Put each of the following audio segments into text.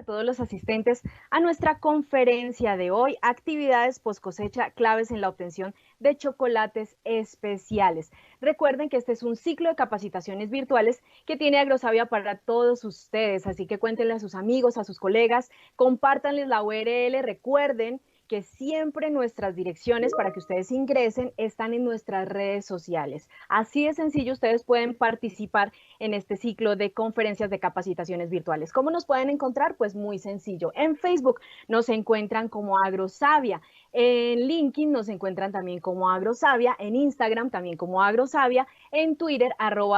a todos los asistentes a nuestra conferencia de hoy, actividades post cosecha claves en la obtención de chocolates especiales. Recuerden que este es un ciclo de capacitaciones virtuales que tiene Agrosavia para todos ustedes, así que cuéntenle a sus amigos, a sus colegas, compártanles la URL, recuerden que siempre nuestras direcciones para que ustedes ingresen están en nuestras redes sociales. Así de sencillo, ustedes pueden participar en este ciclo de conferencias de capacitaciones virtuales. ¿Cómo nos pueden encontrar? Pues muy sencillo. En Facebook nos encuentran como Agrosavia, en LinkedIn nos encuentran también como Agrosavia, en Instagram también como Agrosavia, en Twitter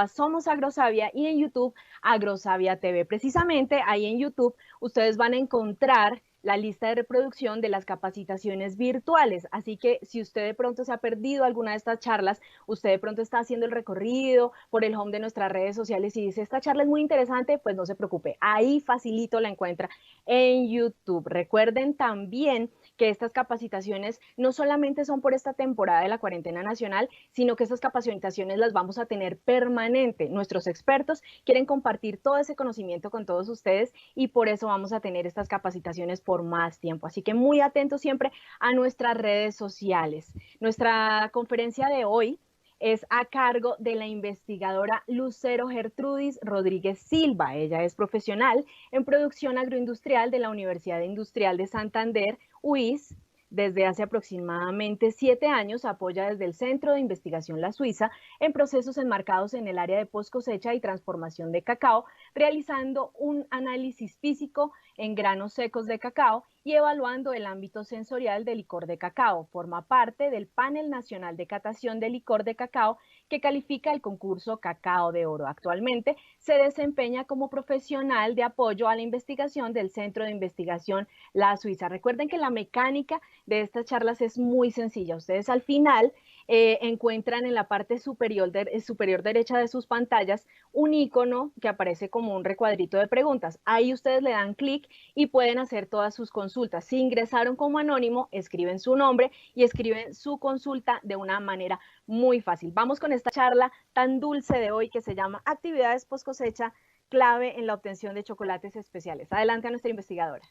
@SomosAgrosavia y en YouTube Agrosavia TV. Precisamente ahí en YouTube ustedes van a encontrar la lista de reproducción de las capacitaciones virtuales. Así que si usted de pronto se ha perdido alguna de estas charlas, usted de pronto está haciendo el recorrido por el home de nuestras redes sociales y dice, esta charla es muy interesante, pues no se preocupe, ahí facilito la encuentra en YouTube. Recuerden también que estas capacitaciones no solamente son por esta temporada de la cuarentena nacional, sino que estas capacitaciones las vamos a tener permanente. Nuestros expertos quieren compartir todo ese conocimiento con todos ustedes y por eso vamos a tener estas capacitaciones por más tiempo. Así que muy atentos siempre a nuestras redes sociales. Nuestra conferencia de hoy es a cargo de la investigadora Lucero Gertrudis Rodríguez Silva. Ella es profesional en producción agroindustrial de la Universidad Industrial de Santander, UIS. Desde hace aproximadamente 7 años apoya desde el Centro de Investigación La Suiza en procesos enmarcados en el área de post cosecha y transformación de cacao, realizando un análisis físico en granos secos de cacao y evaluando el ámbito sensorial del licor de cacao. Forma parte del Panel Nacional de Catación de Licor de Cacao que califica el concurso Cacao de Oro. Actualmente se desempeña como profesional de apoyo a la investigación del Centro de Investigación La Suiza. Recuerden que la mecánica de estas charlas es muy sencilla. Ustedes al final encuentran en la parte superior derecha de sus pantallas un icono que aparece como un recuadrito de preguntas. Ahí ustedes le dan clic y pueden hacer todas sus consultas. Si ingresaron como anónimo, escriben su nombre y escriben su consulta de una manera muy fácil. Vamos con esta charla tan dulce de hoy que se llama Actividades post cosecha clave en la obtención de chocolates especiales. Adelante a nuestra investigadora.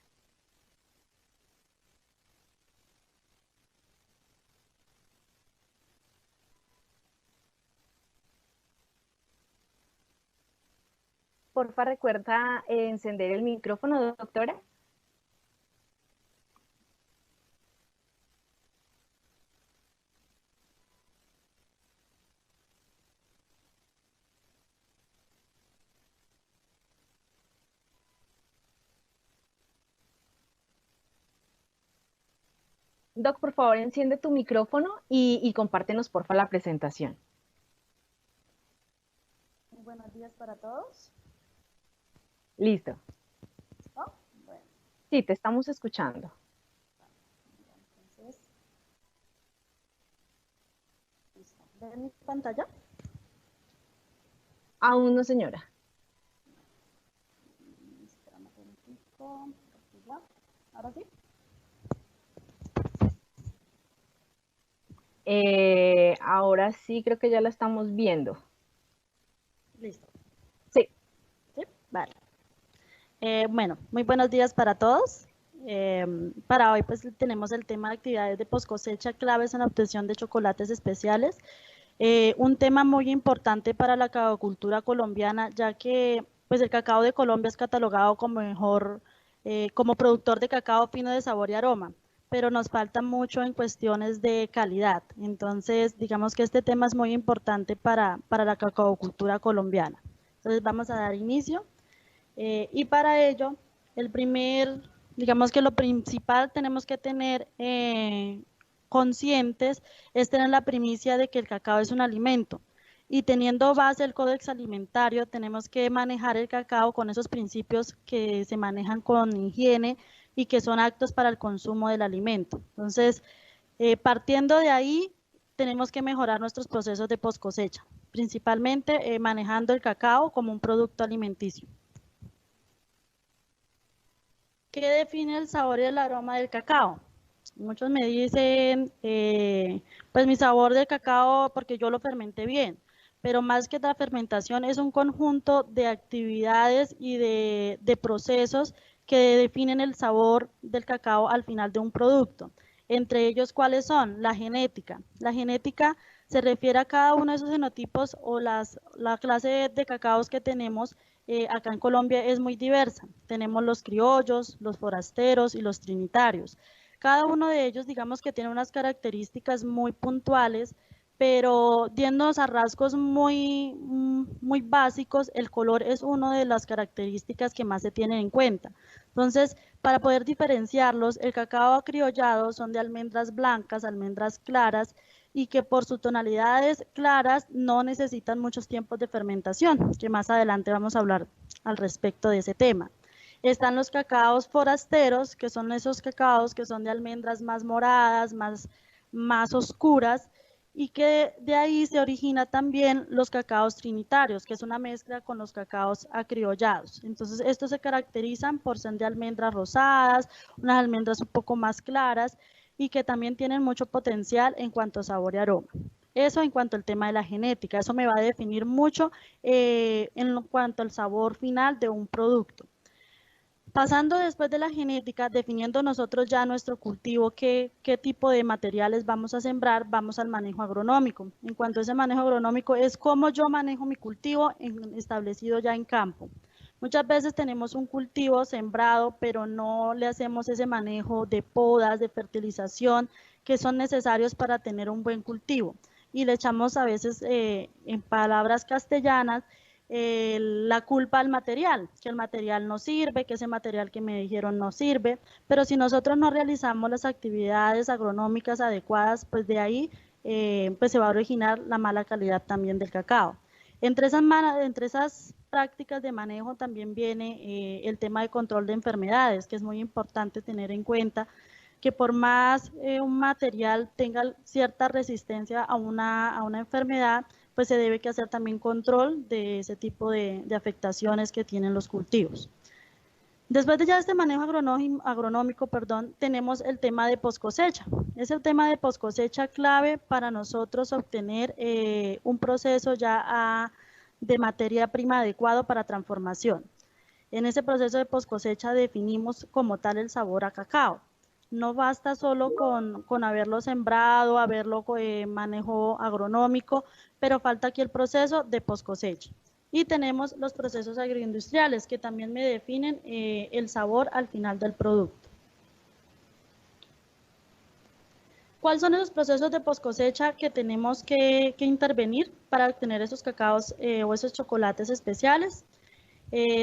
Porfa, recuerda encender el micrófono, doctora. Doc, por favor, enciende tu micrófono y compártenos, porfa, la presentación. Muy buenos días para todos. Listo. ¿Oh? Bueno. Sí, te estamos escuchando. Entonces, listo. ¿Ven mi pantalla? Aún no, señora. Esperamos un poquito. ¿Ahora sí? Ahora sí, creo que ya la estamos viendo. Listo. Sí. ¿Sí? Vale. Bueno, muy buenos días para todos. Para hoy pues tenemos el tema de actividades de post cosecha claves en la obtención de chocolates especiales. Un tema muy importante para la cacaocultura colombiana, ya que pues el cacao de Colombia es catalogado como como productor de cacao fino de sabor y aroma, pero nos falta mucho en cuestiones de calidad. Entonces, digamos que este tema es muy importante para la cacaocultura colombiana. Entonces, vamos a dar inicio. Y para ello, digamos que lo principal tenemos que tener conscientes es tener la primicia de que el cacao es un alimento. Y teniendo base el Códex Alimentario, tenemos que manejar el cacao con esos principios que se manejan con higiene y que son aptos para el consumo del alimento. Entonces, partiendo de ahí, tenemos que mejorar nuestros procesos de post cosecha, principalmente manejando el cacao como un producto alimenticio. ¿Qué define el sabor y el aroma del cacao? Muchos me dicen, pues mi sabor de cacao porque yo lo fermenté bien, pero más que la fermentación es un conjunto de actividades y de procesos que definen el sabor del cacao al final de un producto. Entre ellos, ¿cuáles son? La genética. La genética se refiere a cada uno de esos genotipos o la clase de cacaos que tenemos. Acá en Colombia es muy diversa. Tenemos los criollos, los forasteros y los trinitarios. Cada uno de ellos, digamos que tiene unas características muy puntuales, pero yéndonos a rasgos muy básicos, el color es una de las características que más se tienen en cuenta. Entonces, para poder diferenciarlos, el cacao acriollado son de almendras blancas, almendras claras, y que por sus tonalidades claras no necesitan muchos tiempos de fermentación, que más adelante vamos a hablar al respecto de ese tema. Están los cacaos forasteros, que son esos cacaos que son de almendras más moradas, más oscuras, y que de ahí se origina también los cacaos trinitarios, que es una mezcla con los cacaos acriollados. Entonces, estos se caracterizan por ser de almendras rosadas, unas almendras un poco más claras, y que también tienen mucho potencial en cuanto a sabor y aroma. Eso en cuanto al tema de la genética, eso me va a definir mucho en cuanto al sabor final de un producto. Pasando después de la genética, definiendo nosotros ya nuestro cultivo, qué tipo de materiales vamos a sembrar, vamos al manejo agronómico. En cuanto a ese manejo agronómico, es cómo yo manejo mi cultivo establecido ya en campo. Muchas veces tenemos un cultivo sembrado, pero no le hacemos ese manejo de podas, de fertilización, que son necesarios para tener un buen cultivo. Y le echamos a veces, en palabras castellanas, la culpa al material, que el material no sirve, que ese material que me dijeron no sirve, pero si nosotros no realizamos las actividades agronómicas adecuadas, pues de ahí pues se va a originar la mala calidad también del cacao. Entre esas prácticas de manejo también viene el tema de control de enfermedades, que es muy importante tener en cuenta que por más un material tenga cierta resistencia a una enfermedad, pues se debe que hacer también control de ese tipo de afectaciones que tienen los cultivos. Después de ya este manejo agronómico, tenemos el tema de post cosecha. Es el tema de post cosecha clave para nosotros obtener un proceso ya de materia prima adecuado para transformación. En ese proceso de post cosecha definimos como tal el sabor a cacao. No basta solo con haberlo sembrado, haberlo manejo agronómico, pero falta aquí el proceso de post cosecha. Y tenemos los procesos agroindustriales que también me definen el sabor al final del producto. ¿Cuáles son esos procesos de post cosecha que tenemos que intervenir para obtener esos cacaos o esos chocolates especiales?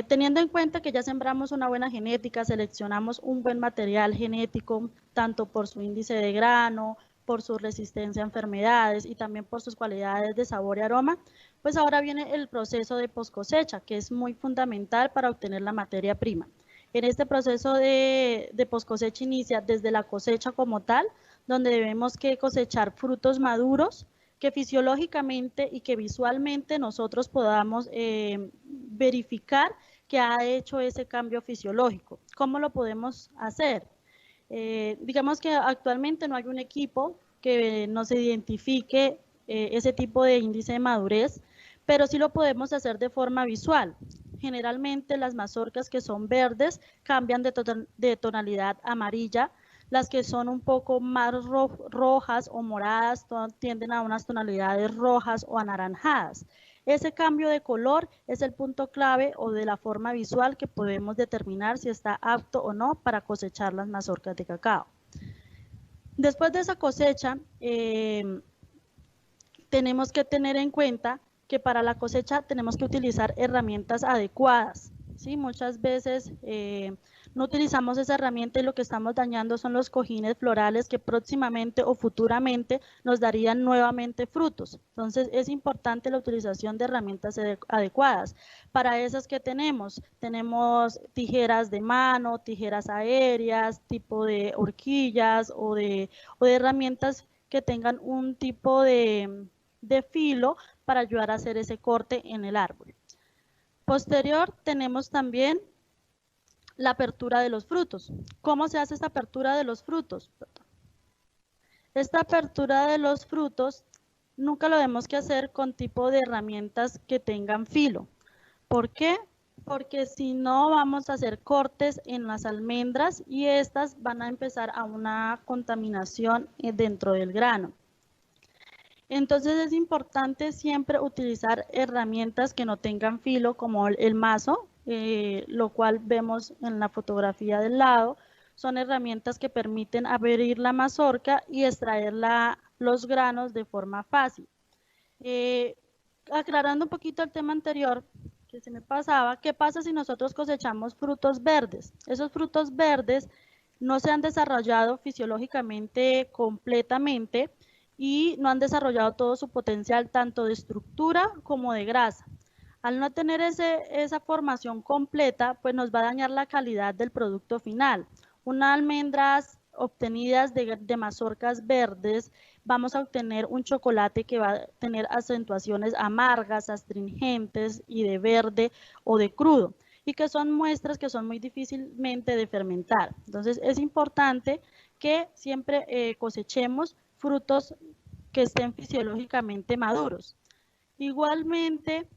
Teniendo en cuenta que ya sembramos una buena genética, seleccionamos un buen material genético, tanto por su índice de grano, por su resistencia a enfermedades y también por sus cualidades de sabor y aroma, pues ahora viene el proceso de post cosecha, que es muy fundamental para obtener la materia prima. En este proceso de post cosecha inicia desde la cosecha como tal, donde debemos que cosechar frutos maduros, que fisiológicamente y que visualmente nosotros podamos verificar que ha hecho ese cambio fisiológico. ¿Cómo lo podemos hacer? Digamos que actualmente no hay un equipo que nos identifique ese tipo de índice de madurez, pero sí lo podemos hacer de forma visual. Generalmente las mazorcas que son verdes cambian de tonalidad amarilla, las que son un poco más rojas o moradas tienden a unas tonalidades rojas o anaranjadas. Ese cambio de color es el punto clave o de la forma visual que podemos determinar si está apto o no para cosechar las mazorcas de cacao. Después de esa cosecha, tenemos que tener en cuenta que para la cosecha tenemos que utilizar herramientas adecuadas. ¿Sí? Muchas veces no utilizamos esa herramienta y lo que estamos dañando son los cojines florales que próximamente o futuramente nos darían nuevamente frutos. Entonces es importante la utilización de herramientas adecuadas. Para esas que tenemos tijeras de mano, tijeras aéreas, tipo de horquillas o de herramientas que tengan un tipo de filo para ayudar a hacer ese corte en el árbol. Posterior tenemos también la apertura de los frutos. ¿Cómo se hace esta apertura de los frutos? Esta apertura de los frutos nunca lo tenemos que hacer con tipo de herramientas que tengan filo. ¿Por qué? porque si no vamos a hacer cortes en las almendras y estas van a empezar a una contaminación dentro del grano. Entonces es importante siempre utilizar herramientas que no tengan filo como el mazo, lo cual vemos en la fotografía del lado. Son herramientas que permiten abrir la mazorca y extraer los granos de forma fácil. Aclarando un poquito el tema anterior que se me pasaba, ¿qué pasa si nosotros cosechamos frutos verdes? Esos frutos verdes no se han desarrollado fisiológicamente completamente y no han desarrollado todo su potencial tanto de estructura como de grasa. Al no tener esa formación completa, pues nos va a dañar la calidad del producto final. Unas almendras obtenidas de mazorcas verdes, vamos a obtener un chocolate que va a tener acentuaciones amargas, astringentes y de verde o de crudo, y que son muestras que son muy difícilmente de fermentar. Entonces es importante que siempre cosechemos frutos que estén fisiológicamente maduros. Igualmente,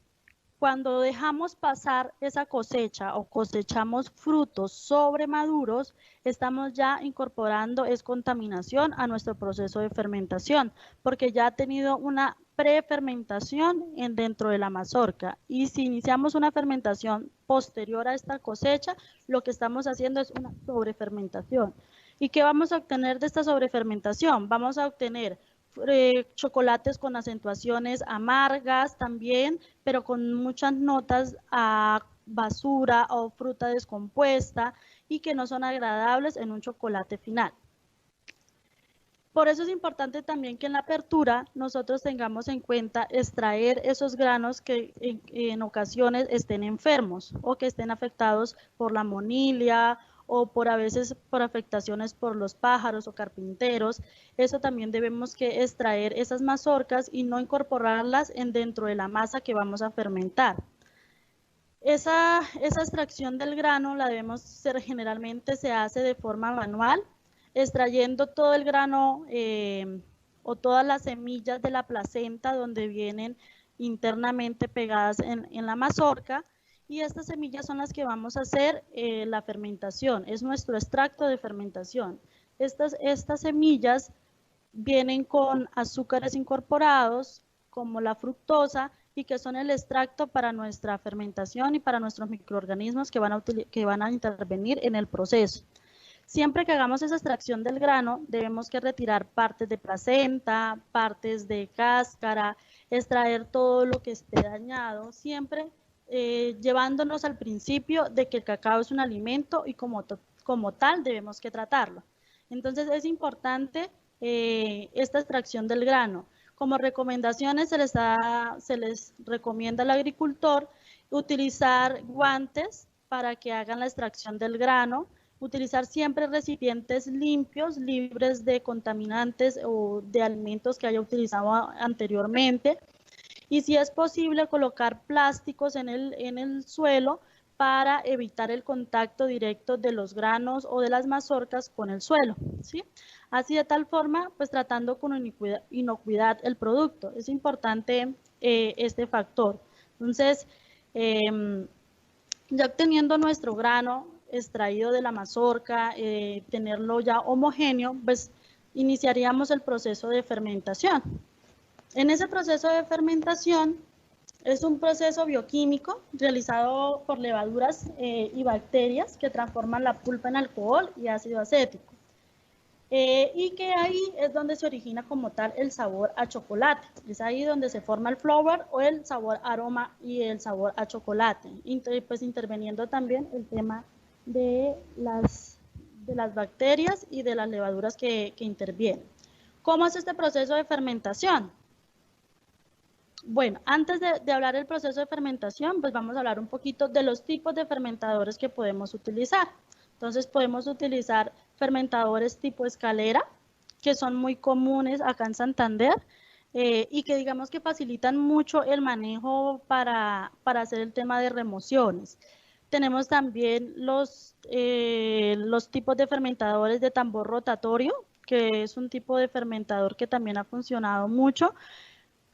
cuando dejamos pasar esa cosecha o cosechamos frutos sobremaduros, estamos ya incorporando contaminación a nuestro proceso de fermentación, porque ya ha tenido una prefermentación dentro de la mazorca. Y si iniciamos una fermentación posterior a esta cosecha, lo que estamos haciendo es una sobrefermentación. ¿Y qué vamos a obtener de esta sobrefermentación? Vamos a obtener chocolates con acentuaciones amargas también, pero con muchas notas a basura o fruta descompuesta y que no son agradables en un chocolate final. Por eso es importante también que en la apertura nosotros tengamos en cuenta extraer esos granos que en ocasiones estén enfermos o que estén afectados por la monilia o a veces por afectaciones por los pájaros o carpinteros. Eso también debemos que extraer esas mazorcas y no incorporarlas dentro de la masa que vamos a fermentar. Esa extracción del grano la debemos hacer, generalmente se hace de forma manual, extrayendo todo el grano o todas las semillas de la placenta donde vienen internamente pegadas en la mazorca, y estas semillas son las que vamos a hacer la fermentación, es nuestro extracto de fermentación. Estas semillas vienen con azúcares incorporados como la fructosa y que son el extracto para nuestra fermentación y para nuestros microorganismos que van a intervenir en el proceso. Siempre que hagamos esa extracción del grano, debemos que retirar partes de placenta, partes de cáscara, extraer todo lo que esté dañado, siempre llevándonos al principio de que el cacao es un alimento y como tal debemos que tratarlo. Entonces es importante esta extracción del grano. Como recomendaciones se les recomienda al agricultor utilizar guantes para que hagan la extracción del grano, utilizar siempre recipientes limpios, libres de contaminantes o de alimentos que haya utilizado anteriormente, y si es posible colocar plásticos en el suelo para evitar el contacto directo de los granos o de las mazorcas con el suelo, ¿sí? Así de tal forma, pues tratando con inocuidad el producto. Es importante este factor. Entonces, ya obteniendo nuestro grano extraído de la mazorca, tenerlo ya homogéneo, pues iniciaríamos el proceso de fermentación. En ese proceso de fermentación es un proceso bioquímico realizado por levaduras y bacterias que transforman la pulpa en alcohol y ácido acético. Y que ahí es donde se origina como tal el sabor a chocolate. Es ahí donde se forma el flower o el sabor aroma y el sabor a chocolate. Pues interviniendo también el tema de las bacterias y de las levaduras que intervienen. ¿Cómo es este proceso de fermentación? Bueno, antes de hablar del proceso de fermentación, pues vamos a hablar un poquito de los tipos de fermentadores que podemos utilizar. Entonces podemos utilizar fermentadores tipo escalera, que son muy comunes acá en Santander, y que digamos que facilitan mucho el manejo para hacer el tema de remociones. Tenemos también los tipos de fermentadores de tambor rotatorio, que es un tipo de fermentador que también ha funcionado mucho,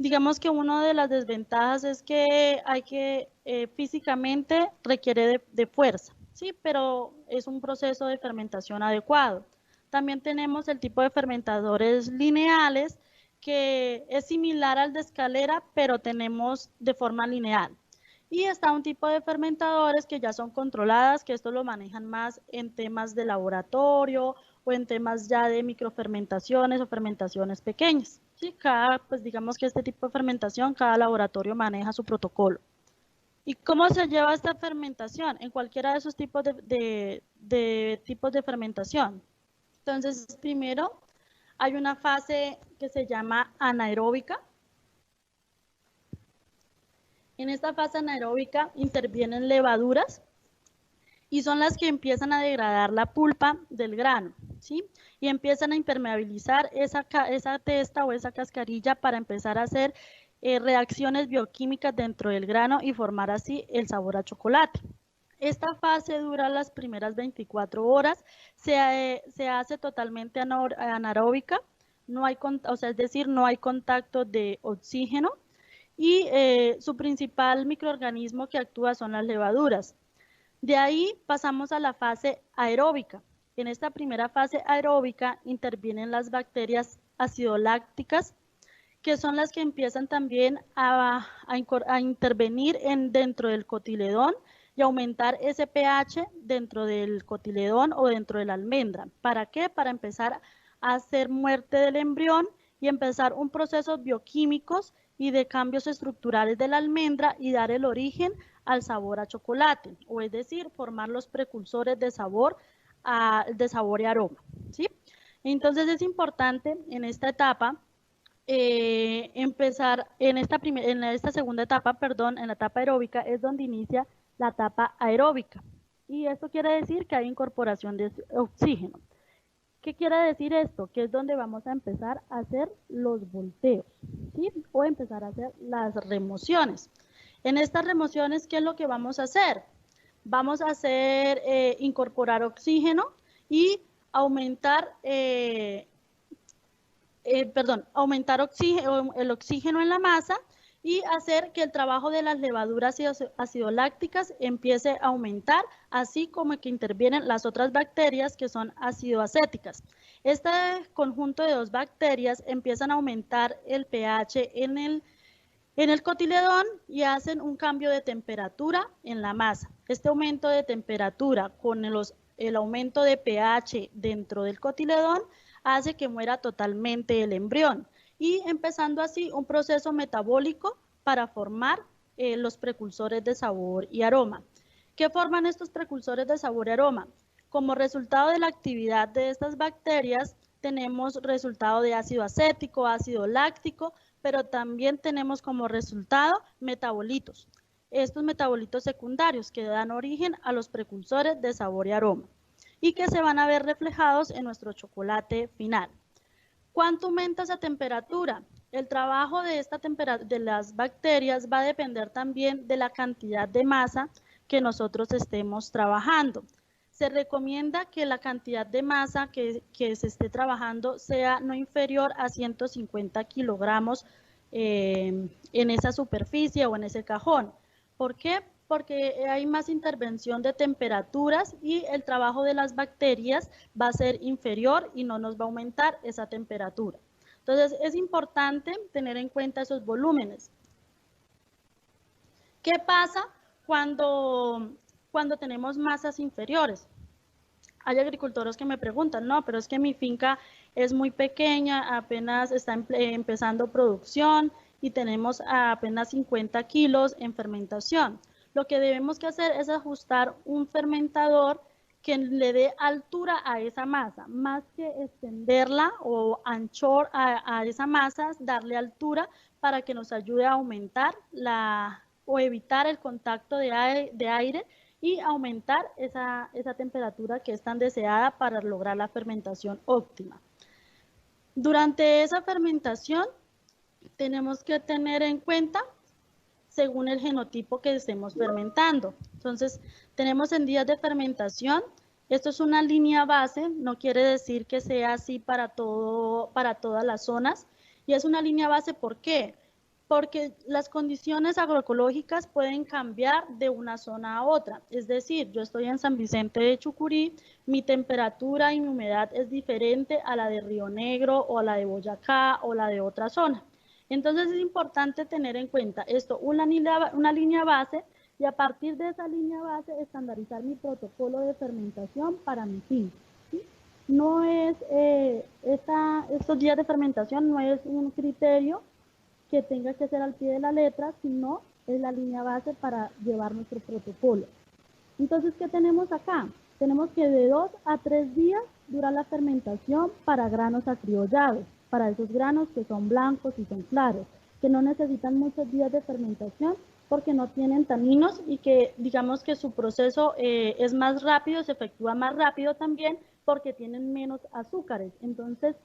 Digamos que una de las desventajas es que hay que físicamente requiere de fuerza, ¿sí? Pero es un proceso de fermentación adecuado. También tenemos el tipo de fermentadores lineales, que es similar al de escalera, pero tenemos de forma lineal. Y está un tipo de fermentadores que ya son controladas, que esto lo manejan más en temas de laboratorio o en temas ya de microfermentaciones o fermentaciones pequeñas. Sí, pues digamos que este tipo de fermentación, cada laboratorio maneja su protocolo. ¿Y cómo se lleva esta fermentación? En cualquiera de esos tipos de tipos de fermentación. Entonces, primero hay una fase que se llama anaeróbica. En esta fase anaeróbica intervienen levaduras y son las que empiezan a degradar la pulpa del grano, ¿sí? Y empiezan a impermeabilizar esa testa o esa cascarilla para empezar a hacer reacciones bioquímicas dentro del grano y formar así el sabor a chocolate. Esta fase dura las primeras 24 horas, se hace totalmente anaeróbica, no hay, o sea, es decir, no hay contacto de oxígeno y su principal microorganismo que actúa son las levaduras. De ahí pasamos a la fase aeróbica. En esta primera fase aeróbica intervienen las bacterias acidolácticas, que son las que empiezan también a intervenir dentro del cotiledón y aumentar ese pH dentro del cotiledón o dentro de la almendra. ¿Para qué? Para empezar a hacer muerte del embrión y empezar un proceso bioquímicos y de cambios estructurales de la almendra y dar el origen al sabor a chocolate, o es decir, formar los precursores de sabor y aroma, ¿sí? Entonces es importante en esta etapa empezar, en esta segunda etapa, perdón, en la etapa aeróbica es donde inicia la etapa aeróbica. Y esto quiere decir que hay incorporación de oxígeno. ¿Qué quiere decir esto? Que es donde vamos a empezar a hacer los volteos, ¿sí? O empezar a hacer las remociones. En estas remociones, ¿qué es lo que vamos a hacer? Vamos a hacer incorporar oxígeno y aumentar, aumentar el oxígeno en la masa y hacer que el trabajo de las levaduras acidolácticas empiece a aumentar, así como que intervienen las otras bacterias que son acidoacéticas. Este conjunto de dos bacterias empiezan a aumentar el pH en el cotiledón y hacen un cambio de temperatura en la masa. Este aumento de temperatura con el aumento de pH dentro del cotiledón hace que muera totalmente el embrión y empezando así un proceso metabólico para formar los precursores de sabor y aroma. ¿Qué forman estos precursores de sabor y aroma? Como resultado de la actividad de estas bacterias, tenemos resultado de ácido acético, ácido láctico, pero también tenemos como resultado metabolitos. Estos metabolitos secundarios que dan origen a los precursores de sabor y aroma y que se van a ver reflejados en nuestro chocolate final. ¿Cuánto aumenta esa temperatura? El trabajo de las bacterias va a depender también de la cantidad de masa que nosotros estemos trabajando. Se recomienda que la cantidad de masa que se esté trabajando sea no inferior a 150 kilogramos en esa superficie o en ese cajón. ¿Por qué? Porque hay más intervención de temperaturas y el trabajo de las bacterias va a ser inferior y no nos va a aumentar esa temperatura. Entonces es importante tener en cuenta esos volúmenes. ¿Qué pasa cuando tenemos masas inferiores? Hay agricultores que me preguntan, no, pero es que mi finca es muy pequeña, apenas está empezando producción y tenemos apenas 50 kilos en fermentación. Lo que debemos que hacer es ajustar un fermentador que le dé altura a esa masa, más que extenderla o anchor a esa masa, darle altura para que nos ayude a aumentar o evitar el contacto de aire y aumentar esa temperatura que es tan deseada para lograr la fermentación óptima. Durante esa fermentación tenemos que tener en cuenta según el genotipo que estemos fermentando. Entonces, tenemos en días de fermentación, esto es una línea base, no quiere decir que sea así para todas las zonas, y es una línea base, ¿por qué? porque las condiciones agroecológicas pueden cambiar de una zona a otra. Es decir, yo estoy en San Vicente de Chucurí, mi temperatura y mi humedad es diferente a la de Río Negro o a la de Boyacá o la de otra zona. Entonces es importante tener en cuenta esto, una línea base, y a partir de esa línea base estandarizar mi protocolo de fermentación para mi fin. ¿Sí? No es, estos días de fermentación no es un criterio que tenga que ser al pie de la letra, sino es la línea base para llevar nuestro protocolo. Entonces, ¿qué tenemos acá? Tenemos que de 2 a 3 días dura la fermentación para granos acriollados, para esos granos que son blancos y son claros, que no necesitan muchos días de fermentación porque no tienen taninos y que digamos que su proceso es más rápido, se efectúa más rápido también porque tienen menos azúcares. Entonces,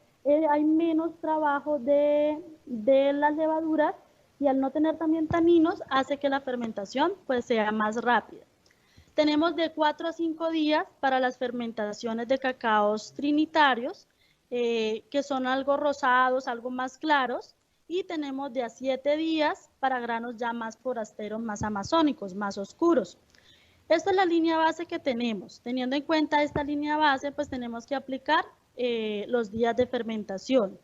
hay menos trabajo de las levaduras y al no tener también taninos hace que la fermentación pues sea más rápida. Tenemos de 4 a 5 días para las fermentaciones de cacaos trinitarios, que son algo rosados, algo más claros, y tenemos de a 7 días para granos ya más forasteros, más amazónicos, más oscuros. Esta es la línea base que tenemos. Teniendo en cuenta esta línea base, pues tenemos que aplicar los días de fermentación.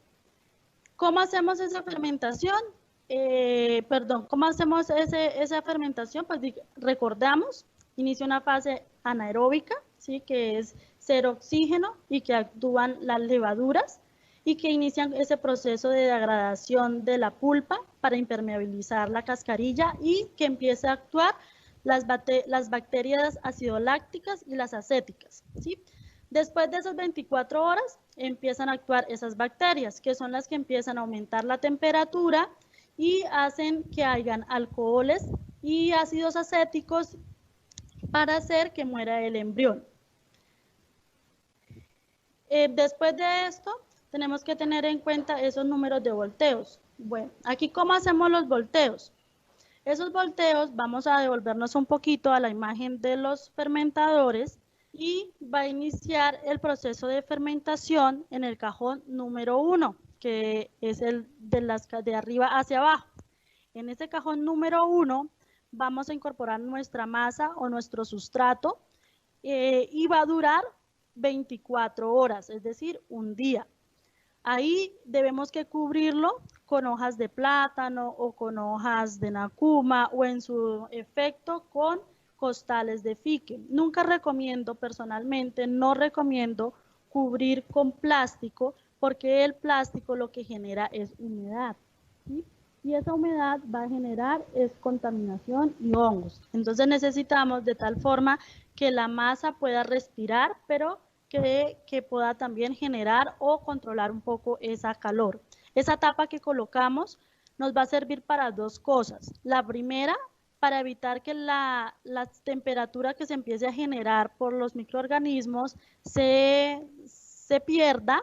¿Cómo hacemos esa fermentación? ¿Cómo hacemos esa fermentación? Pues recordamos, inicia una fase anaeróbica, ¿sí? Que es cero oxígeno y que actúan las levaduras y que inician ese proceso de degradación de la pulpa para impermeabilizar la cascarilla y que empiece a actuar las bacterias acidolácticas y las acéticas, ¿sí? Después de esas 24 horas empiezan a actuar esas bacterias, que son las que empiezan a aumentar la temperatura y hacen que hayan alcoholes y ácidos acéticos para hacer que muera el embrión. Después de esto, tenemos que tener en cuenta esos números de volteos. Bueno, aquí ¿cómo hacemos los volteos? Esos volteos, vamos a devolvernos un poquito a la imagen de los fermentadores y va a iniciar el proceso de fermentación en el cajón número 1, que es el de arriba hacia abajo. En este cajón número 1 vamos a incorporar nuestra masa o nuestro sustrato y va a durar 24 horas, es decir, un día. Ahí debemos que cubrirlo con hojas de plátano o con hojas de nacuma o en su efecto con costales de fique. Nunca recomiendo, personalmente, no recomiendo cubrir con plástico porque el plástico lo que genera es humedad, ¿sí? Y esa humedad va a generar es contaminación y hongos. Entonces necesitamos de tal forma que la masa pueda respirar, pero que pueda también generar o controlar un poco esa calor. Esa tapa que colocamos nos va a servir para dos cosas. La primera, para evitar que la temperatura que se empiece a generar por los microorganismos se pierda,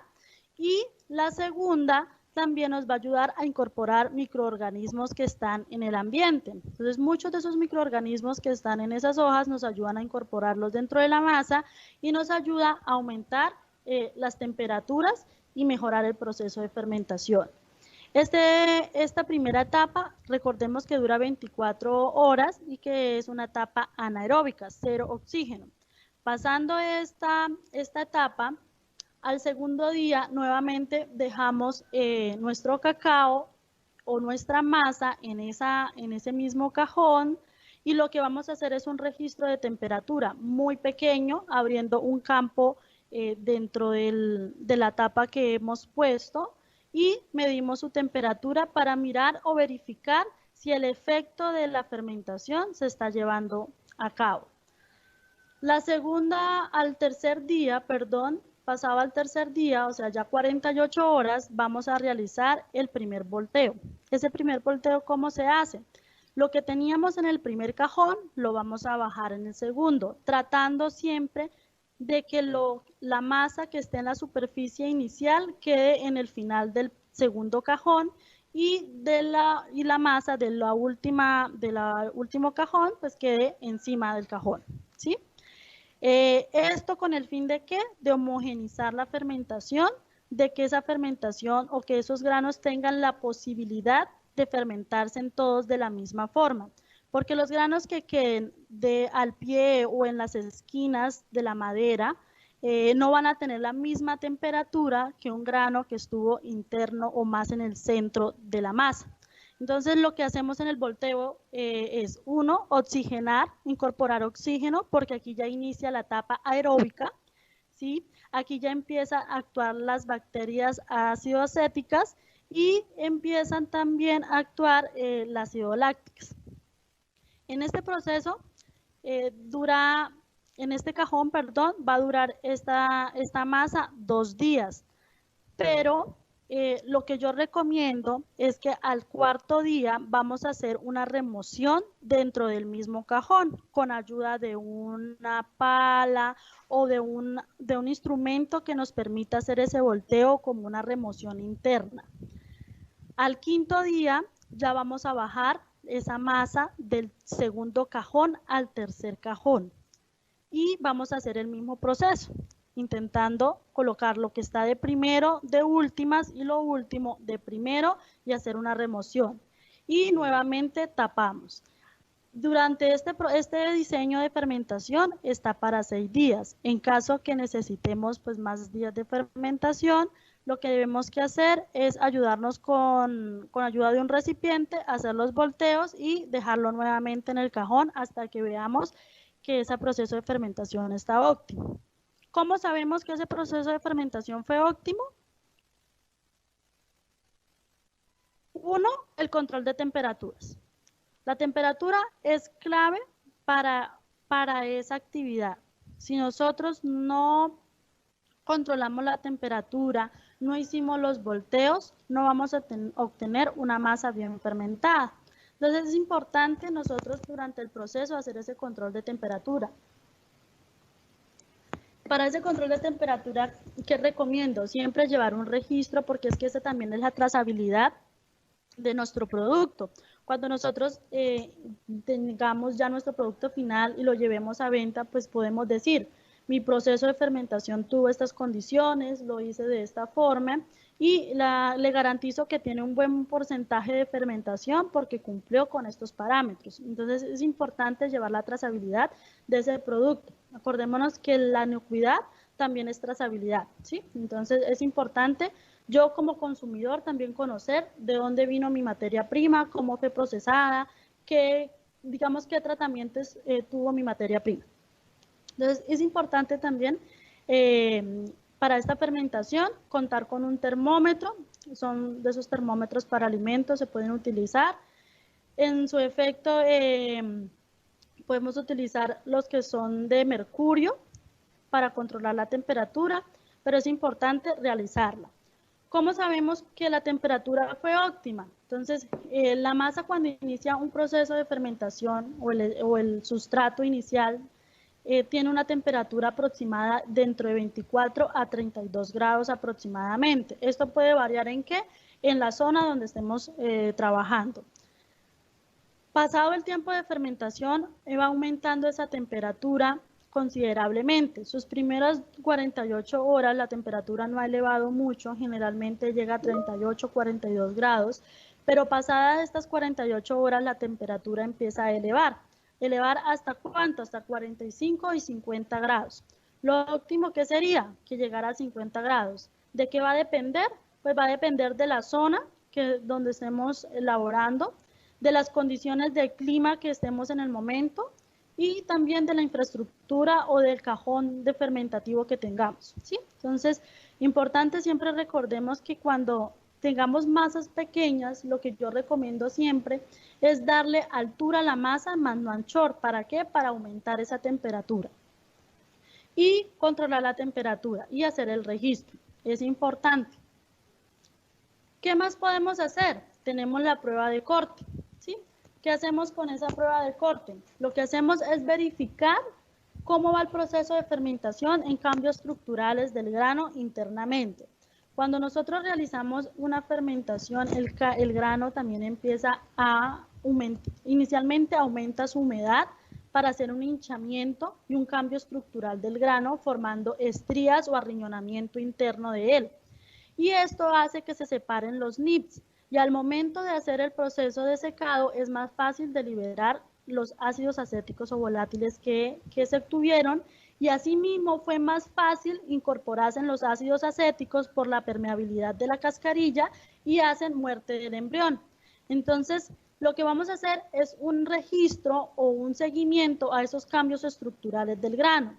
y la segunda también nos va a ayudar a incorporar microorganismos que están en el ambiente. Entonces, muchos de esos microorganismos que están en esas hojas nos ayudan a incorporarlos dentro de la masa y nos ayuda a aumentar las temperaturas y mejorar el proceso de fermentación. Esta primera etapa, recordemos que dura 24 horas y que es una etapa anaeróbica, cero oxígeno. Pasando esta etapa, al segundo día nuevamente dejamos nuestro cacao o nuestra masa en ese mismo cajón y lo que vamos a hacer es un registro de temperatura muy pequeño, abriendo un campo dentro de la tapa que hemos puesto y medimos su temperatura para mirar o verificar si el efecto de la fermentación se está llevando a cabo. Pasaba al tercer día, o sea, ya 48 horas, vamos a realizar el primer volteo. Ese primer volteo, ¿cómo se hace? Lo que teníamos en el primer cajón, lo vamos a bajar en el segundo, tratando siempre de que la masa que esté en la superficie inicial quede en el final del segundo cajón y la masa de la último cajón, pues quede encima del cajón, ¿sí? Esto con el fin de ¿qué? De homogenizar la fermentación, de que esa fermentación o que esos granos tengan la posibilidad de fermentarse en todos de la misma forma, porque los granos que queden al pie o en las esquinas de la madera no van a tener la misma temperatura que un grano que estuvo interno o más en el centro de la masa. Entonces lo que hacemos en el volteo es, uno, oxigenar, incorporar oxígeno, porque aquí ya inicia la etapa aeróbica, ¿sí? Aquí ya empiezan a actuar las bacterias ácido-acéticas y empiezan también a actuar las ácido-lácticas. En este proceso en este cajón, perdón, va a durar esta masa 2 días, pero lo que yo recomiendo es que al cuarto día vamos a hacer una remoción dentro del mismo cajón con ayuda de una pala o de un instrumento que nos permita hacer ese volteo como una remoción interna. Al quinto día ya vamos a bajar esa masa del segundo cajón al tercer cajón y vamos a hacer el mismo proceso, intentando colocar lo que está de primero, de últimas y lo último de primero y hacer una remoción. Y nuevamente tapamos. Durante este diseño de fermentación está para 6 días. En caso que necesitemos pues más días de fermentación, lo que debemos que hacer es ayudarnos con ayuda de un recipiente, hacer los volteos y dejarlo nuevamente en el cajón hasta que veamos que ese proceso de fermentación está óptimo. ¿Cómo sabemos que ese proceso de fermentación fue óptimo? Uno, el control de temperaturas. La temperatura es clave para esa actividad. Si nosotros no controlamos la temperatura, no hicimos los volteos, no vamos a obtener una masa bien fermentada. Entonces es importante nosotros durante el proceso hacer ese control de temperatura. Para ese control de temperatura, ¿qué recomiendo? Siempre llevar un registro porque es que esa también es la trazabilidad de nuestro producto. Cuando nosotros tengamos ya nuestro producto final y lo llevemos a venta, pues podemos decir, mi proceso de fermentación tuvo estas condiciones, lo hice de esta forma y le garantizo que tiene un buen porcentaje de fermentación porque cumplió con estos parámetros. Entonces es importante llevar la trazabilidad de ese producto. Acordémonos que la inocuidad también es trazabilidad, ¿sí? Entonces es importante yo como consumidor también conocer de dónde vino mi materia prima, cómo fue procesada, qué tratamientos tuvo mi materia prima. Entonces es importante también para esta fermentación contar con un termómetro, son de esos termómetros para alimentos, se pueden utilizar. En su efecto podemos utilizar los que son de mercurio para controlar la temperatura, pero es importante realizarla. ¿Cómo sabemos que la temperatura fue óptima? Entonces, la masa cuando inicia un proceso de fermentación o el sustrato inicial tiene una temperatura aproximada dentro de 24 a 32 grados aproximadamente. Esto puede variar ¿en qué? En la zona donde estemos trabajando. Pasado el tiempo de fermentación, va aumentando esa temperatura considerablemente. Sus primeras 48 horas la temperatura no ha elevado mucho, generalmente llega a 38, 42 grados, pero pasadas estas 48 horas la temperatura empieza a elevar. ¿Elevar hasta cuánto? Hasta 45 y 50 grados. Lo óptimo que sería que llegara a 50 grados. ¿De qué va a depender? Pues va a depender de la zona donde estemos elaborando, de las condiciones de clima que estemos en el momento y también de la infraestructura o del cajón de fermentativo que tengamos, ¿sí? Entonces, importante siempre recordemos que cuando tengamos masas pequeñas, lo que yo recomiendo siempre es darle altura a la masa más no anchor. ¿Para qué? Para aumentar esa temperatura y controlar la temperatura y hacer el registro. Es importante. ¿Qué más podemos hacer? Tenemos la prueba de corte, ¿sí? ¿Qué hacemos con esa prueba de corte? Lo que hacemos es verificar cómo va el proceso de fermentación en cambios estructurales del grano internamente. Cuando nosotros realizamos una fermentación, el grano también empieza a aumentar, inicialmente aumenta su humedad para hacer un hinchamiento y un cambio estructural del grano, formando estrías o arriñonamiento interno de él. Y esto hace que se separen los nips. y al momento de hacer el proceso de secado es más fácil de liberar los ácidos acéticos o volátiles que se obtuvieron, y asimismo fue más fácil incorporarse en los ácidos acéticos por la permeabilidad de la cascarilla y hacen muerte del embrión. Entonces, lo que vamos a hacer es un registro o un seguimiento a esos cambios estructurales del grano.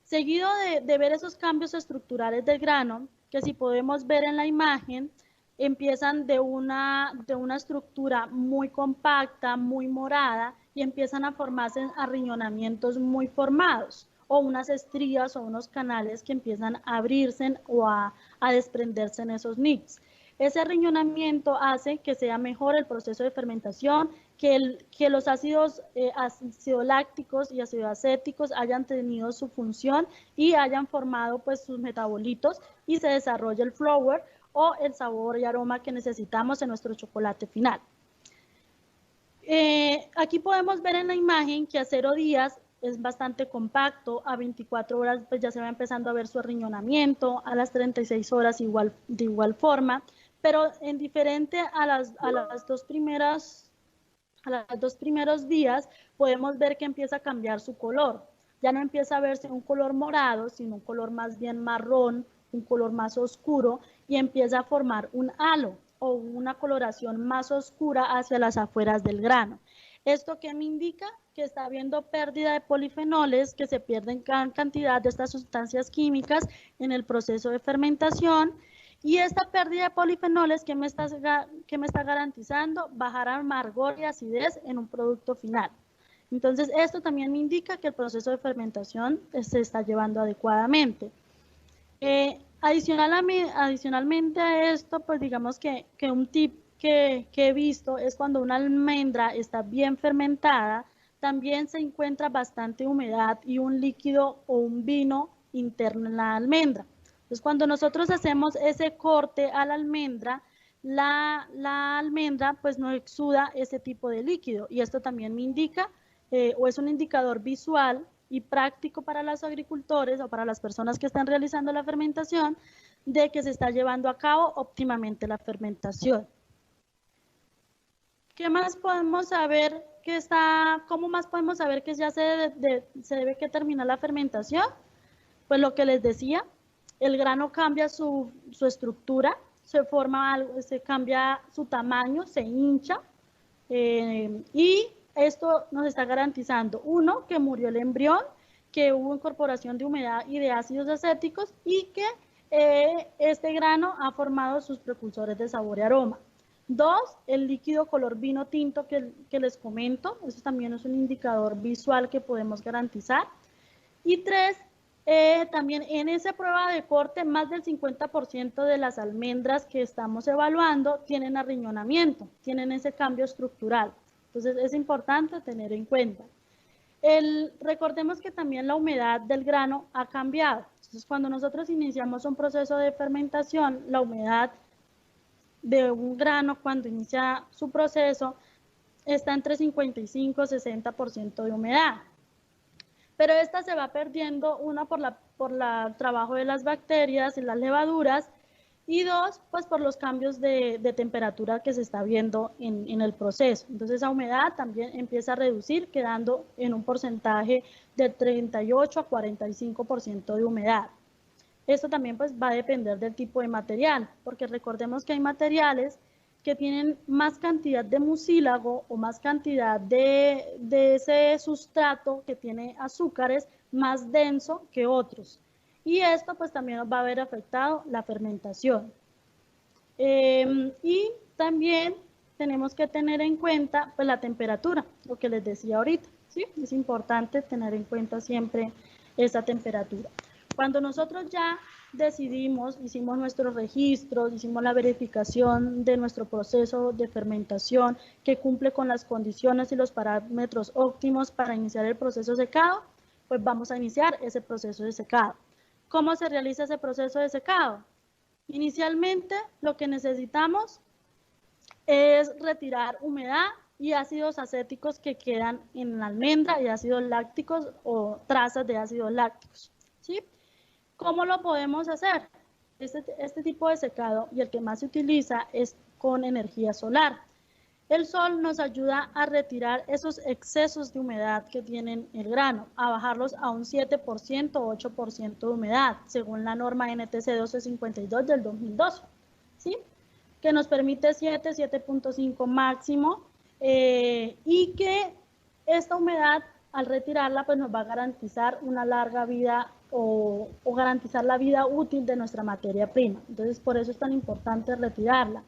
Seguido de ver esos cambios estructurales del grano, que si podemos ver en la imagen, empiezan de una estructura muy compacta, muy morada, y empiezan a formarse arriñonamientos muy formados, o unas estrías o unos canales que empiezan a abrirse o a desprenderse en esos nids. Ese arriñonamiento hace que sea mejor el proceso de fermentación, que los ácidos ácido-lácticos y ácido-acéticos hayan tenido su función y hayan formado pues sus metabolitos y se desarrolle el flower o el sabor y aroma que necesitamos en nuestro chocolate final. Aquí podemos ver en la imagen que a 0 días es bastante compacto, a 24 horas pues ya se va empezando a ver su arriñonamiento, a las 36 horas de igual forma, pero en diferente a los dos primeros días podemos ver que empieza a cambiar su color. Ya no empieza a verse un color morado, sino un color más bien marrón, un color más oscuro, y empieza a formar un halo o una coloración más oscura hacia las afueras del grano. ¿Esto qué me indica? Que está habiendo pérdida de polifenoles, que se pierden gran cantidad de estas sustancias químicas en el proceso de fermentación. Y esta pérdida de polifenoles, ¿qué me está garantizando? Bajar amargor y acidez en un producto final. Entonces, esto también me indica que el proceso de fermentación se está llevando adecuadamente. Adicionalmente a esto, pues digamos que un tip que he visto es cuando una almendra está bien fermentada, también se encuentra bastante humedad y un líquido o un vino interno en la almendra. Entonces, cuando nosotros hacemos ese corte a la almendra, la almendra pues no exuda ese tipo de líquido, y esto también me indica o es un indicador visual y práctico para los agricultores o para las personas que están realizando la fermentación de que se está llevando a cabo óptimamente la fermentación. ¿Qué más podemos saber cómo más podemos saber que ya se debe que terminar la fermentación? Pues lo que les decía, el grano cambia su estructura, se cambia su tamaño, se hincha, y esto nos está garantizando, uno, que murió el embrión, que hubo incorporación de humedad y de ácidos acéticos, y que este grano ha formado sus precursores de sabor y aroma. Dos, el líquido color vino tinto que les comento, eso también es un indicador visual que podemos garantizar. Y tres, también en esa prueba de corte, más del 50% de las almendras que estamos evaluando tienen arriñonamiento, tienen ese cambio estructural. Entonces es importante tener en cuenta. Recordemos que también la humedad del grano ha cambiado. Entonces cuando nosotros iniciamos un proceso de fermentación, la humedad de un grano cuando inicia su proceso está entre 55 y 60% de humedad. Pero esta se va perdiendo, una por el trabajo de las bacterias y las levaduras, y dos, pues por los cambios de temperatura que se está viendo en el proceso. Entonces esa humedad también empieza a reducir, quedando en un porcentaje de 38 a 45% de humedad. Esto también pues va a depender del tipo de material, porque recordemos que hay materiales que tienen más cantidad de mucílago o más cantidad de ese sustrato que tiene azúcares más denso que otros. Y esto pues también nos va a haber afectado la fermentación. Y también tenemos que tener en cuenta pues la temperatura, lo que les decía ahorita, ¿sí? Es importante tener en cuenta siempre esa temperatura. Cuando nosotros ya decidimos, hicimos nuestros registros, hicimos la verificación de nuestro proceso de fermentación que cumple con las condiciones y los parámetros óptimos para iniciar el proceso de secado, pues vamos a iniciar ese proceso de secado. ¿Cómo se realiza ese proceso de secado? Inicialmente lo que necesitamos es retirar humedad y ácidos acéticos que quedan en la almendra y ácidos lácticos o trazas de ácidos lácticos, ¿sí? ¿Cómo lo podemos hacer? Este tipo de secado, y el que más se utiliza, es con energía solar. El sol nos ayuda a retirar esos excesos de humedad que tienen el grano, a bajarlos a un 7% o 8% de humedad, según la norma NTC 1252 del 2012, ¿sí? Que nos permite 7.5 máximo, y que esta humedad, al retirarla, pues nos va a garantizar una larga vida o garantizar la vida útil de nuestra materia prima. Entonces, por eso es tan importante retirarla.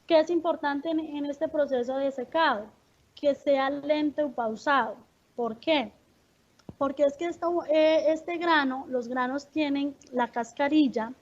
¿Qué es importante en este proceso de secado? Que sea lento y pausado. ¿Por qué? Porque es que este grano, los granos tienen la cascarilla,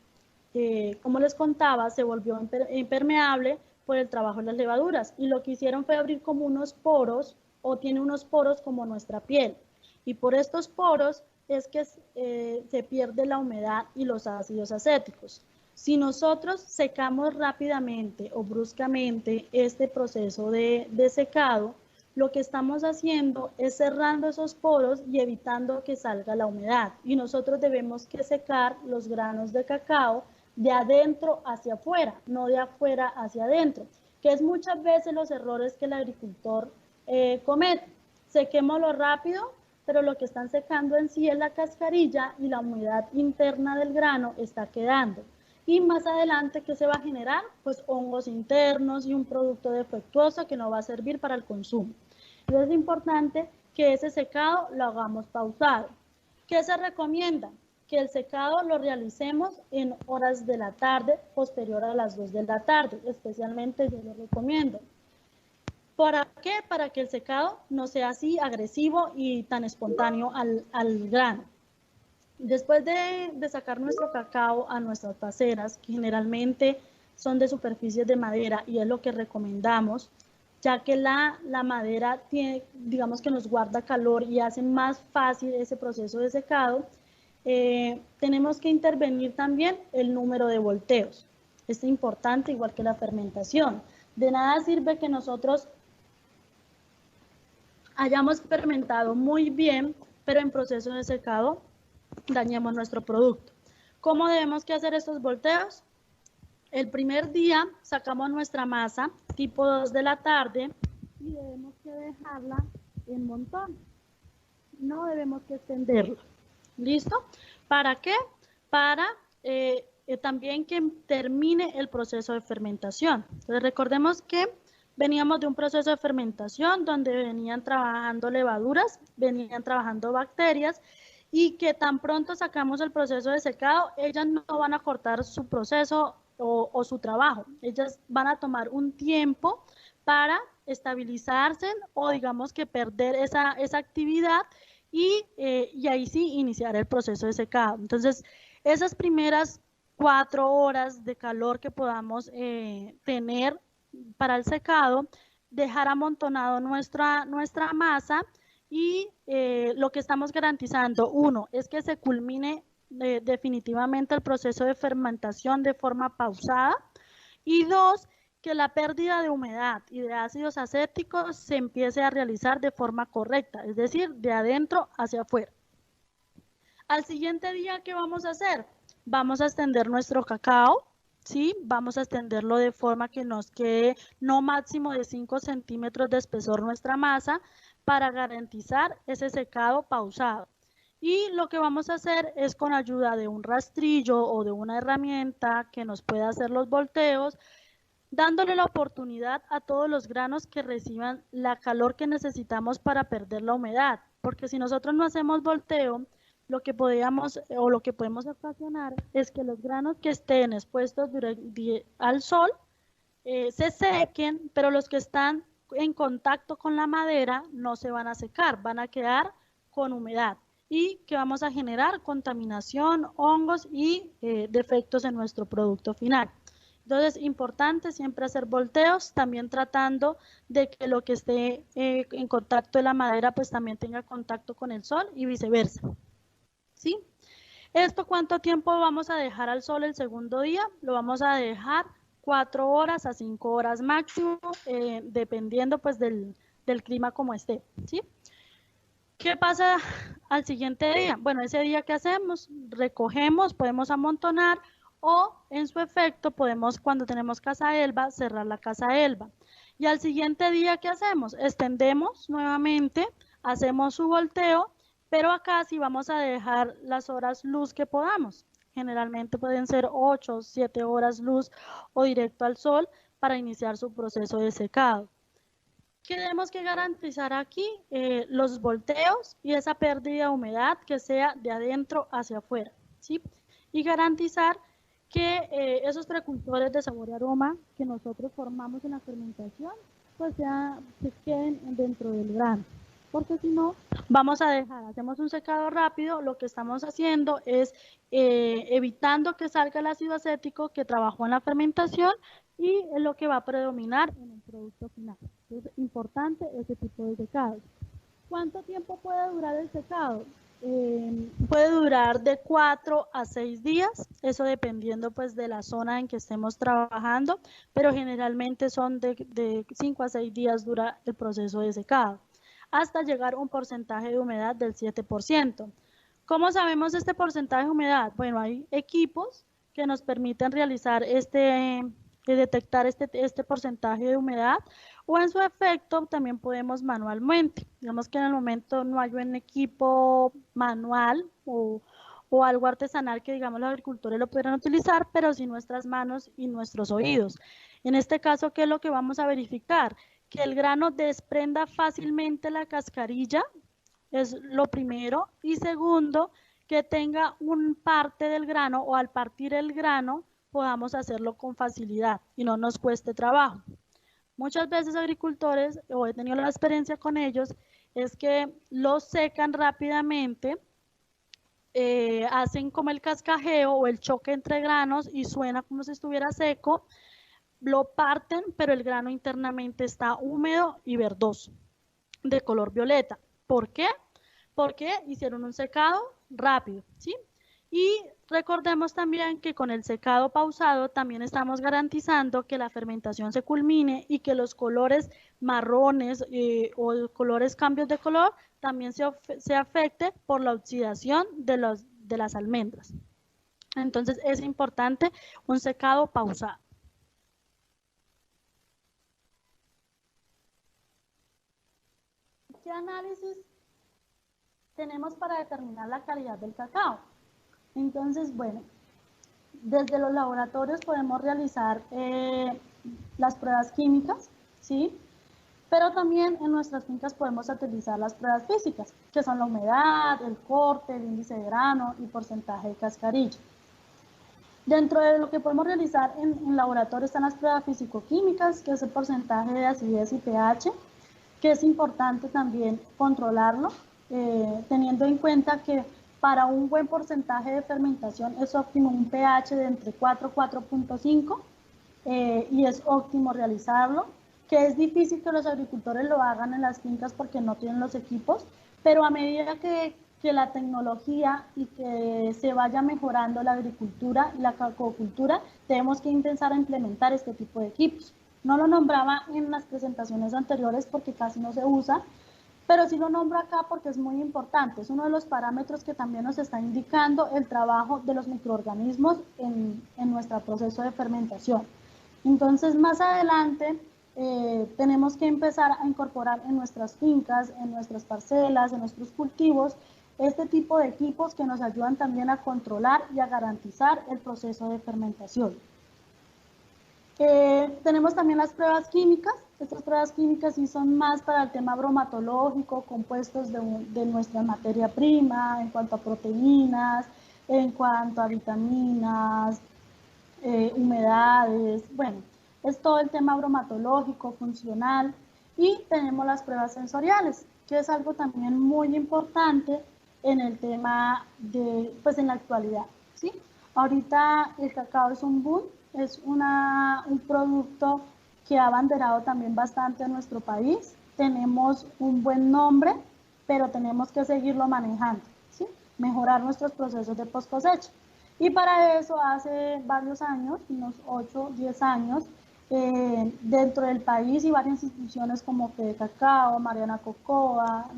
como les contaba, se volvió impermeable por el trabajo de las levaduras, y lo que hicieron fue abrir como unos poros, o tiene unos poros como nuestra piel, y por estos poros es que se pierde la humedad y los ácidos acéticos. Si nosotros secamos rápidamente o bruscamente este proceso de secado, lo que estamos haciendo es cerrando esos poros y evitando que salga la humedad. Y nosotros debemos que secar los granos de cacao de adentro hacia afuera, no de afuera hacia adentro, que es muchas veces los errores que el agricultor comete. Sequémoslo rápido, pero lo que están secando en sí es la cascarilla, y la humedad interna del grano está quedando. Y más adelante, ¿qué se va a generar? Pues hongos internos y un producto defectuoso que no va a servir para el consumo. Entonces es importante que ese secado lo hagamos pausado. ¿Qué se recomienda? Que el secado lo realicemos en horas de la tarde, posterior a las 2 de la tarde, especialmente yo lo recomiendo. ¿Para qué? Para que el secado no sea así agresivo y tan espontáneo al grano. Después de sacar nuestro cacao a nuestras paceras, que generalmente son de superficies de madera, y es lo que recomendamos, ya que la madera tiene, digamos que nos guarda calor y hace más fácil ese proceso de secado, tenemos que intervenir también el número de volteos. Es importante, igual que la fermentación. De nada sirve que nosotros hayamos fermentado muy bien, pero en proceso de secado dañemos nuestro producto. ¿Cómo debemos que hacer estos volteos? El primer día sacamos nuestra masa tipo 2 de la tarde y debemos que dejarla en montón. No debemos que extenderlo. ¿Listo? ¿Para qué? Para también que termine el proceso de fermentación. Entonces recordemos que veníamos de un proceso de fermentación donde venían trabajando levaduras, venían trabajando bacterias, y que tan pronto sacamos el proceso de secado, ellas no van a cortar su proceso o su trabajo. Ellas van a tomar un tiempo para estabilizarse, o digamos que perder esa actividad, y ahí sí iniciar el proceso de secado. Entonces, esas primeras 4 horas de calor que podamos tener para el secado, dejar amontonado nuestra masa, y lo que estamos garantizando, uno, es que se culmine definitivamente el proceso de fermentación de forma pausada, y dos, que la pérdida de humedad y de ácidos acéticos se empiece a realizar de forma correcta, es decir, de adentro hacia afuera. Al siguiente día, ¿qué vamos a hacer? Vamos a extender nuestro cacao, ¿sí? Vamos a extenderlo de forma que nos quede no máximo de 5 centímetros de espesor nuestra masa, para garantizar ese secado pausado. Y lo que vamos a hacer es, con ayuda de un rastrillo o de una herramienta que nos pueda hacer los volteos, dándole la oportunidad a todos los granos que reciban la calor que necesitamos para perder la humedad, porque si nosotros no hacemos volteo, lo que podemos ocasionar es que los granos que estén expuestos al sol se sequen, pero los que están en contacto con la madera no se van a secar, van a quedar con humedad, y que vamos a generar contaminación, hongos y defectos en nuestro producto final. Entonces, importante siempre hacer volteos, también tratando de que lo que esté en contacto de la madera pues también tenga contacto con el sol, y viceversa. ¿Sí? ¿Esto cuánto tiempo vamos a dejar al sol el segundo día? Lo vamos a dejar 4 horas a 5 horas máximo, dependiendo pues del clima como esté, ¿sí? ¿Qué pasa al siguiente día? Bueno, ese día, ¿qué hacemos? Recogemos, podemos amontonar, o en su efecto podemos, cuando tenemos casa elba, cerrar la casa elba. Y al siguiente día, ¿qué hacemos? Extendemos nuevamente, hacemos su volteo, pero acá sí vamos a dejar las horas luz que podamos. Generalmente pueden ser 8 o 7 horas luz o directo al sol para iniciar su proceso de secado. ¿Qué tenemos que garantizar aquí? Los volteos y esa pérdida de humedad que sea de adentro hacia afuera, ¿sí? Y garantizar que esos precursores de sabor y aroma que nosotros formamos en la fermentación, pues se queden dentro del grano. Porque si no, vamos a dejar, hacemos un secado rápido, lo que estamos haciendo es evitando que salga el ácido acético que trabajó en la fermentación y es lo que va a predominar en el producto final. Entonces, importante ese tipo de secado. ¿Cuánto tiempo puede durar el secado? Puede durar de 4 a 6 días, eso dependiendo pues de la zona en que estemos trabajando, pero generalmente son de 5 a 6 días dura el proceso de secado, hasta llegar a un porcentaje de humedad del 7%. ¿Cómo sabemos este porcentaje de humedad? Bueno, hay equipos que nos permiten realizar detectar este porcentaje de humedad, o en su efecto también podemos manualmente. Digamos que en el momento no hay un equipo manual o algo artesanal que digamos los agricultores lo pudieran utilizar, pero sí nuestras manos y nuestros oídos. En este caso, ¿qué es lo que vamos a verificar? Que el grano desprenda fácilmente la cascarilla, es lo primero, y segundo, que tenga un parte del grano o al partir el grano podamos hacerlo con facilidad y no nos cueste trabajo. Muchas veces agricultores, o he tenido la experiencia con ellos, es que lo secan rápidamente, hacen como el cascajeo o el choque entre granos y suena como si estuviera seco, lo parten, pero el grano internamente está húmedo y verdoso, de color violeta. ¿Por qué? Porque hicieron un secado rápido, ¿sí? Y recordemos también que con el secado pausado también estamos garantizando que la fermentación se culmine y que los colores marrones o colores cambios de color también se afecte por la oxidación de las almendras. Entonces es importante un secado pausado. ¿Qué análisis tenemos para determinar la calidad del cacao? Entonces, bueno, desde los laboratorios podemos realizar las pruebas químicas, ¿sí? Pero también en nuestras fincas podemos utilizar las pruebas físicas, que son la humedad, el corte, el índice de grano y porcentaje de cascarilla. Dentro de lo que podemos realizar en laboratorio están las pruebas físico-químicas, que es el porcentaje de acidez y pH, que es importante también controlarlo, teniendo en cuenta que para un buen porcentaje de fermentación es óptimo un pH de entre 4 y 4.5, y es óptimo realizarlo, que es difícil que los agricultores lo hagan en las fincas porque no tienen los equipos, pero a medida que la tecnología y que se vaya mejorando la agricultura y la acuicultura, tenemos que empezar a implementar este tipo de equipos. No lo nombraba en las presentaciones anteriores porque casi no se usa, pero sí lo nombro acá porque es muy importante. Es uno de los parámetros que también nos está indicando el trabajo de los microorganismos en nuestro proceso de fermentación. Entonces, más adelante tenemos que empezar a incorporar en nuestras fincas, en nuestras parcelas, en nuestros cultivos, este tipo de equipos que nos ayudan también a controlar y a garantizar el proceso de fermentación. Tenemos también las pruebas químicas. Estas pruebas químicas sí son más para el tema bromatológico, compuestos de nuestra materia prima, en cuanto a proteínas, en cuanto a vitaminas, humedades, bueno, es todo el tema bromatológico, funcional, y tenemos las pruebas sensoriales, que es algo también muy importante en el tema de, pues en la actualidad, ¿sí? Ahorita el cacao es un boom, es un producto que ha abanderado también bastante en nuestro país, tenemos un buen nombre, pero tenemos que seguirlo manejando, ¿sí? Mejorar nuestros procesos de post cosecha. Y para eso hace varios años, unos 8, 10 años, dentro del país y varias instituciones como Fede Cacao, Mariana Cocoa,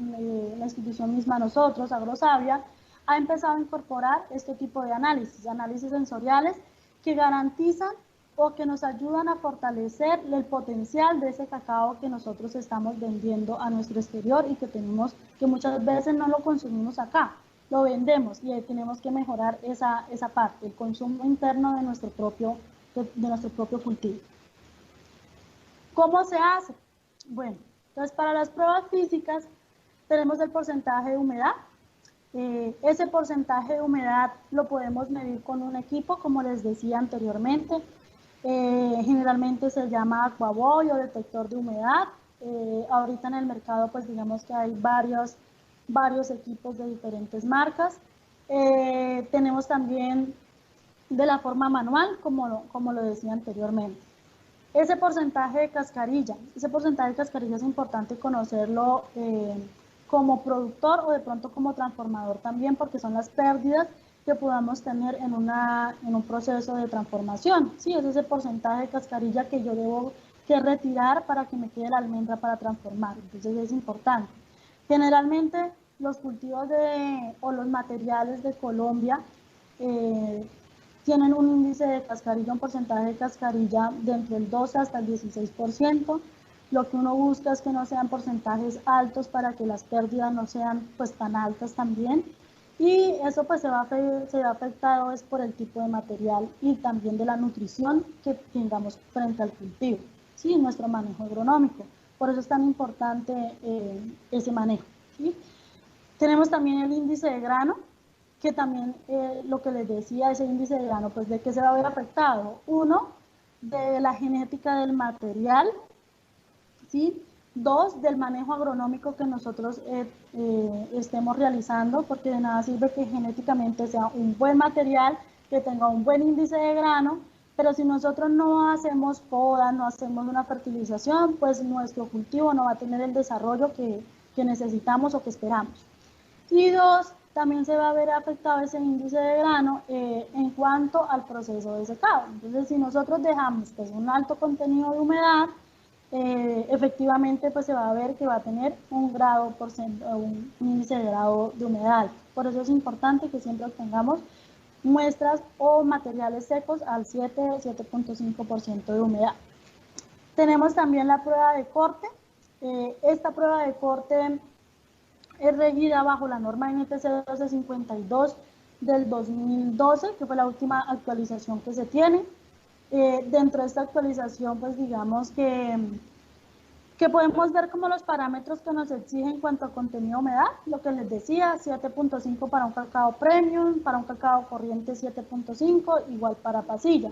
la institución misma nosotros, Agrosavia, ha empezado a incorporar este tipo de análisis sensoriales, que garantizan o que nos ayudan a fortalecer el potencial de ese cacao que nosotros estamos vendiendo a nuestro exterior y que tenemos, que muchas veces no lo consumimos acá, lo vendemos y tenemos que mejorar esa parte, el consumo interno de nuestro propio cultivo. ¿Cómo se hace? Bueno, entonces para las pruebas físicas tenemos el porcentaje de humedad. Ese porcentaje de humedad lo podemos medir con un equipo, como les decía anteriormente. Generalmente se llama Aquaboy o detector de humedad. Ahorita en el mercado, pues digamos que hay varios equipos de diferentes marcas. Tenemos también de la forma manual, como lo decía anteriormente. Ese porcentaje de cascarilla es importante conocerlo como productor o de pronto como transformador también, porque son las pérdidas que podamos tener en un proceso de transformación. Sí, es ese porcentaje de cascarilla que yo debo que retirar para que me quede la almendra para transformar. Entonces es importante. Generalmente los cultivos o los materiales de Colombia tienen un índice de cascarilla, un porcentaje de cascarilla de entre el 12 hasta el 16%. Lo que uno busca es que no sean porcentajes altos para que las pérdidas no sean pues tan altas también. Y eso pues se va afectado es por el tipo de material y también de la nutrición que tengamos frente al cultivo, ¿sí? Nuestro manejo agronómico. Por eso es tan importante ese manejo, ¿sí? Tenemos también el índice de grano, que también lo que les decía, ese índice de grano, pues de qué se va a ver afectado. Uno, de la genética del material, ¿sí? Dos, del manejo agronómico que nosotros estemos realizando, porque de nada sirve que genéticamente sea un buen material, que tenga un buen índice de grano, pero si nosotros no hacemos poda, no hacemos una fertilización, pues nuestro cultivo no va a tener el desarrollo que necesitamos o que esperamos. Y dos, también se va a ver afectado ese índice de grano en cuanto al proceso de secado. Entonces, si nosotros dejamos pues, un alto contenido de humedad, efectivamente pues se va a ver que va a tener un índice de grado de humedad. Por eso es importante que siempre obtengamos muestras o materiales secos al 7.5% de humedad. Tenemos también la prueba de corte. Esta prueba de corte es regida bajo la norma NTC 1252 del 2012, que fue la última actualización que se tiene. Dentro de esta actualización, pues digamos que podemos ver como los parámetros que nos exigen en cuanto a contenido de humedad, lo que les decía, 7.5 para un cacao premium, para un cacao corriente 7.5, igual para pasilla.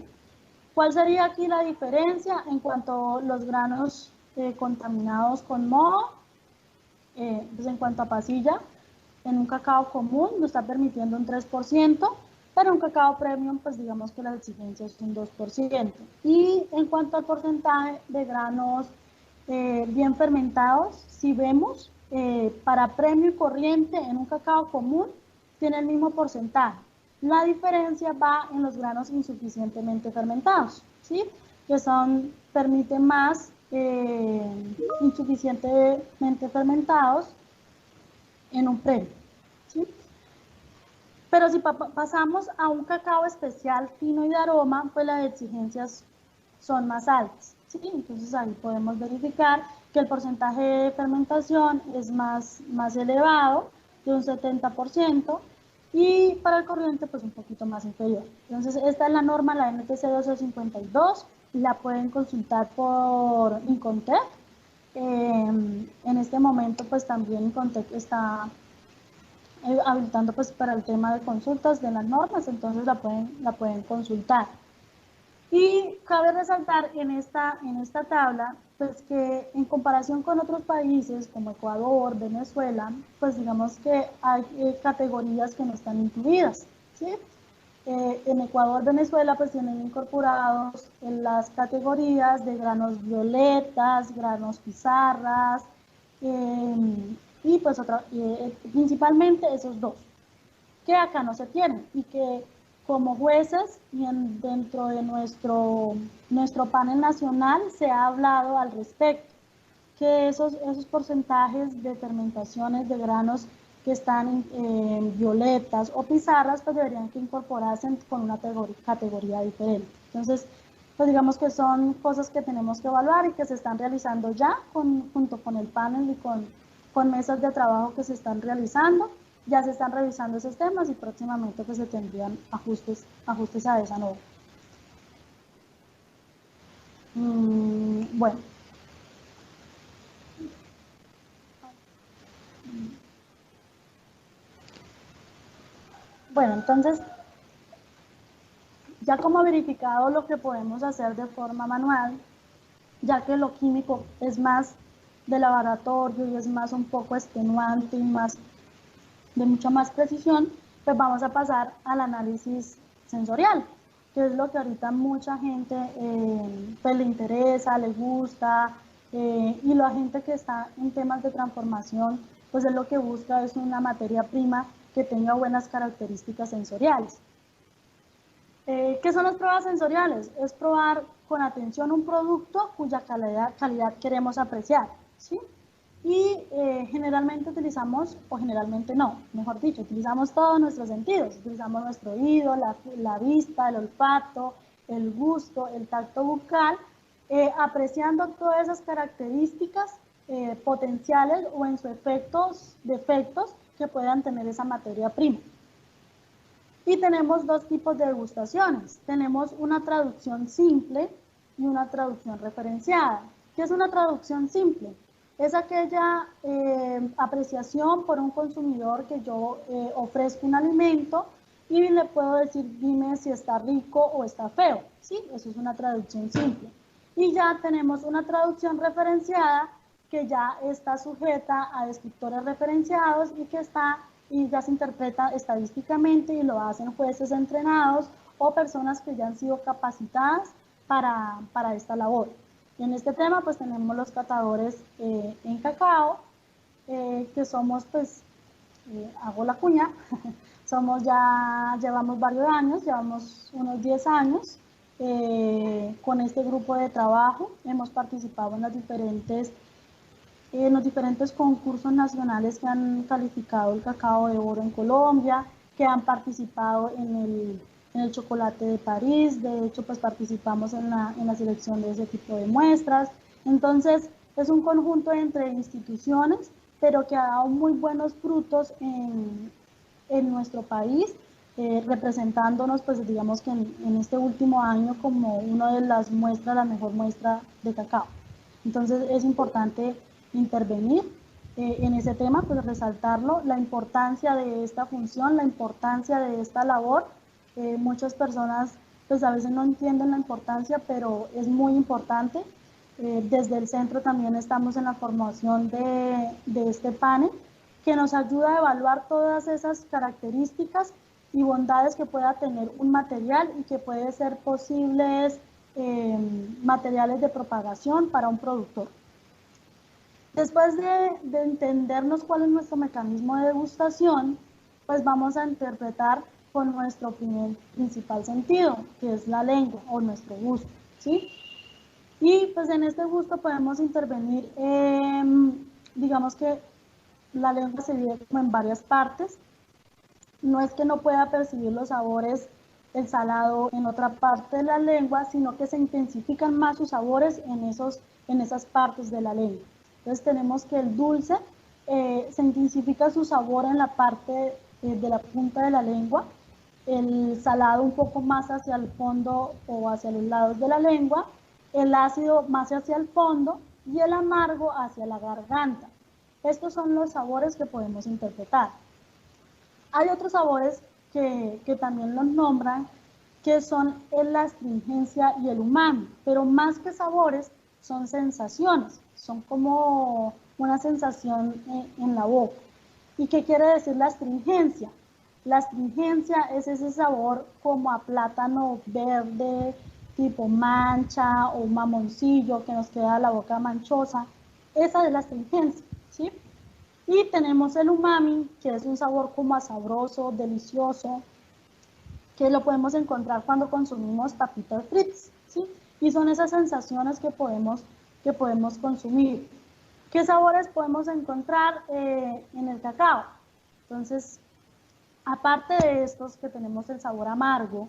¿Cuál sería aquí la diferencia en cuanto a los granos contaminados con moho? Pues en cuanto a pasilla, en un cacao común nos está permitiendo un 3%, pero un cacao premium, pues digamos que la exigencia es un 2%. Y en cuanto al porcentaje de granos bien fermentados, si vemos, para premium y corriente en un cacao común, tiene el mismo porcentaje. La diferencia va en los granos insuficientemente fermentados, ¿sí? Que permiten más insuficientemente fermentados en un premio, ¿sí? Pero si pasamos a un cacao especial fino y de aroma, pues las exigencias son más altas, ¿sí? Entonces ahí podemos verificar que el porcentaje de fermentación es más elevado, de un 70%, y para el corriente pues un poquito más inferior. Entonces esta es la norma, la NTC 1252, la pueden consultar por Incontec. En este momento pues también Incontec está habilitando pues para el tema de consultas de las normas, entonces la pueden consultar. Y cabe resaltar en esta tabla, pues que en comparación con otros países como Ecuador, Venezuela, pues digamos que hay categorías que no están incluidas, ¿sí? En Ecuador, Venezuela, pues tienen incorporados en las categorías de granos violetas, granos pizarras, y pues principalmente esos dos, que acá no se tienen y que como jueces y dentro de nuestro panel nacional se ha hablado al respecto, que esos porcentajes de fermentaciones de granos que están en violetas o pizarras, pues deberían que incorporarse con una categoría diferente. Entonces, pues digamos que son cosas que tenemos que evaluar y que se están realizando ya junto con el panel y con mesas de trabajo que se están realizando. Ya se están revisando esos temas y próximamente pues se tendrían ajustes a esa norma. Bueno. Bueno, entonces, ya como verificado lo que podemos hacer de forma manual, ya que lo químico es más de laboratorio y es más un poco extenuante y más de mucha más precisión, pues vamos a pasar al análisis sensorial, que es lo que ahorita mucha gente pues le interesa, le gusta, y la gente que está en temas de transformación, pues es lo que busca es una materia prima que tenga buenas características sensoriales. ¿Qué son las pruebas sensoriales? Es probar con atención un producto cuya calidad queremos apreciar, ¿sí? Y generalmente utilizamos, o generalmente no, mejor dicho, utilizamos todos nuestros sentidos. Utilizamos nuestro oído, la vista, el olfato, el gusto, el tacto bucal, apreciando todas esas características potenciales o en sus defectos que puedan tener esa materia prima. Y tenemos dos tipos de degustaciones. Tenemos una traducción simple y una traducción referenciada. ¿Qué es una traducción simple? Es aquella apreciación por un consumidor que yo ofrezco un alimento y le puedo decir, dime si está rico o está feo. ¿Sí? Eso es una traducción simple. Y ya tenemos una traducción referenciada que ya está sujeta a descriptores referenciados y ya se interpreta estadísticamente y lo hacen jueces entrenados o personas que ya han sido capacitadas para esta labor. Y en este tema pues tenemos los catadores en cacao, que somos pues, hago la cuña, llevamos varios años, llevamos unos 10 años con este grupo de trabajo, hemos participado en los diferentes concursos nacionales que han calificado el cacao de oro en Colombia, que han participado en el chocolate de París. De hecho, pues participamos en la selección de ese tipo de muestras. Entonces, es un conjunto entre instituciones, pero que ha dado muy buenos frutos en nuestro país, representándonos, pues digamos que en este último año como una de las muestras, la mejor muestra de cacao. Entonces, es importante intervenir en ese tema, pues resaltarlo, la importancia de esta función, la importancia de esta labor. Muchas personas pues a veces no entienden la importancia, pero es muy importante. Desde el centro también estamos en la formación de este panel, que nos ayuda a evaluar todas esas características y bondades que pueda tener un material y que puede ser posibles materiales de propagación para un productor. Después de entendernos cuál es nuestro mecanismo de degustación, pues vamos a interpretar con nuestro principal sentido, que es la lengua o nuestro gusto, ¿sí? Y pues en este gusto podemos intervenir, digamos que la lengua se divide como en varias partes. No es que no pueda percibir los sabores, el salado en otra parte de la lengua, sino que se intensifican más sus sabores en esas partes de la lengua. Entonces tenemos que el dulce se intensifica su sabor en la parte de la punta de la lengua, el salado un poco más hacia el fondo o hacia los lados de la lengua, el ácido más hacia el fondo y el amargo hacia la garganta. Estos son los sabores que podemos interpretar. Hay otros sabores que también los nombran, que son la astringencia y el umami, pero más que sabores son sensaciones, son como una sensación en la boca. ¿Y qué quiere decir la astringencia? La astringencia es ese sabor como a plátano verde, tipo mancha o mamoncillo, que nos queda la boca manchosa. Esa es la astringencia, ¿sí? Y tenemos el umami, que es un sabor como a sabroso, delicioso, que lo podemos encontrar cuando consumimos papitas fritas, ¿sí? Y son esas sensaciones que podemos consumir. ¿Qué sabores podemos encontrar en el cacao? Entonces, aparte de estos que tenemos el sabor amargo,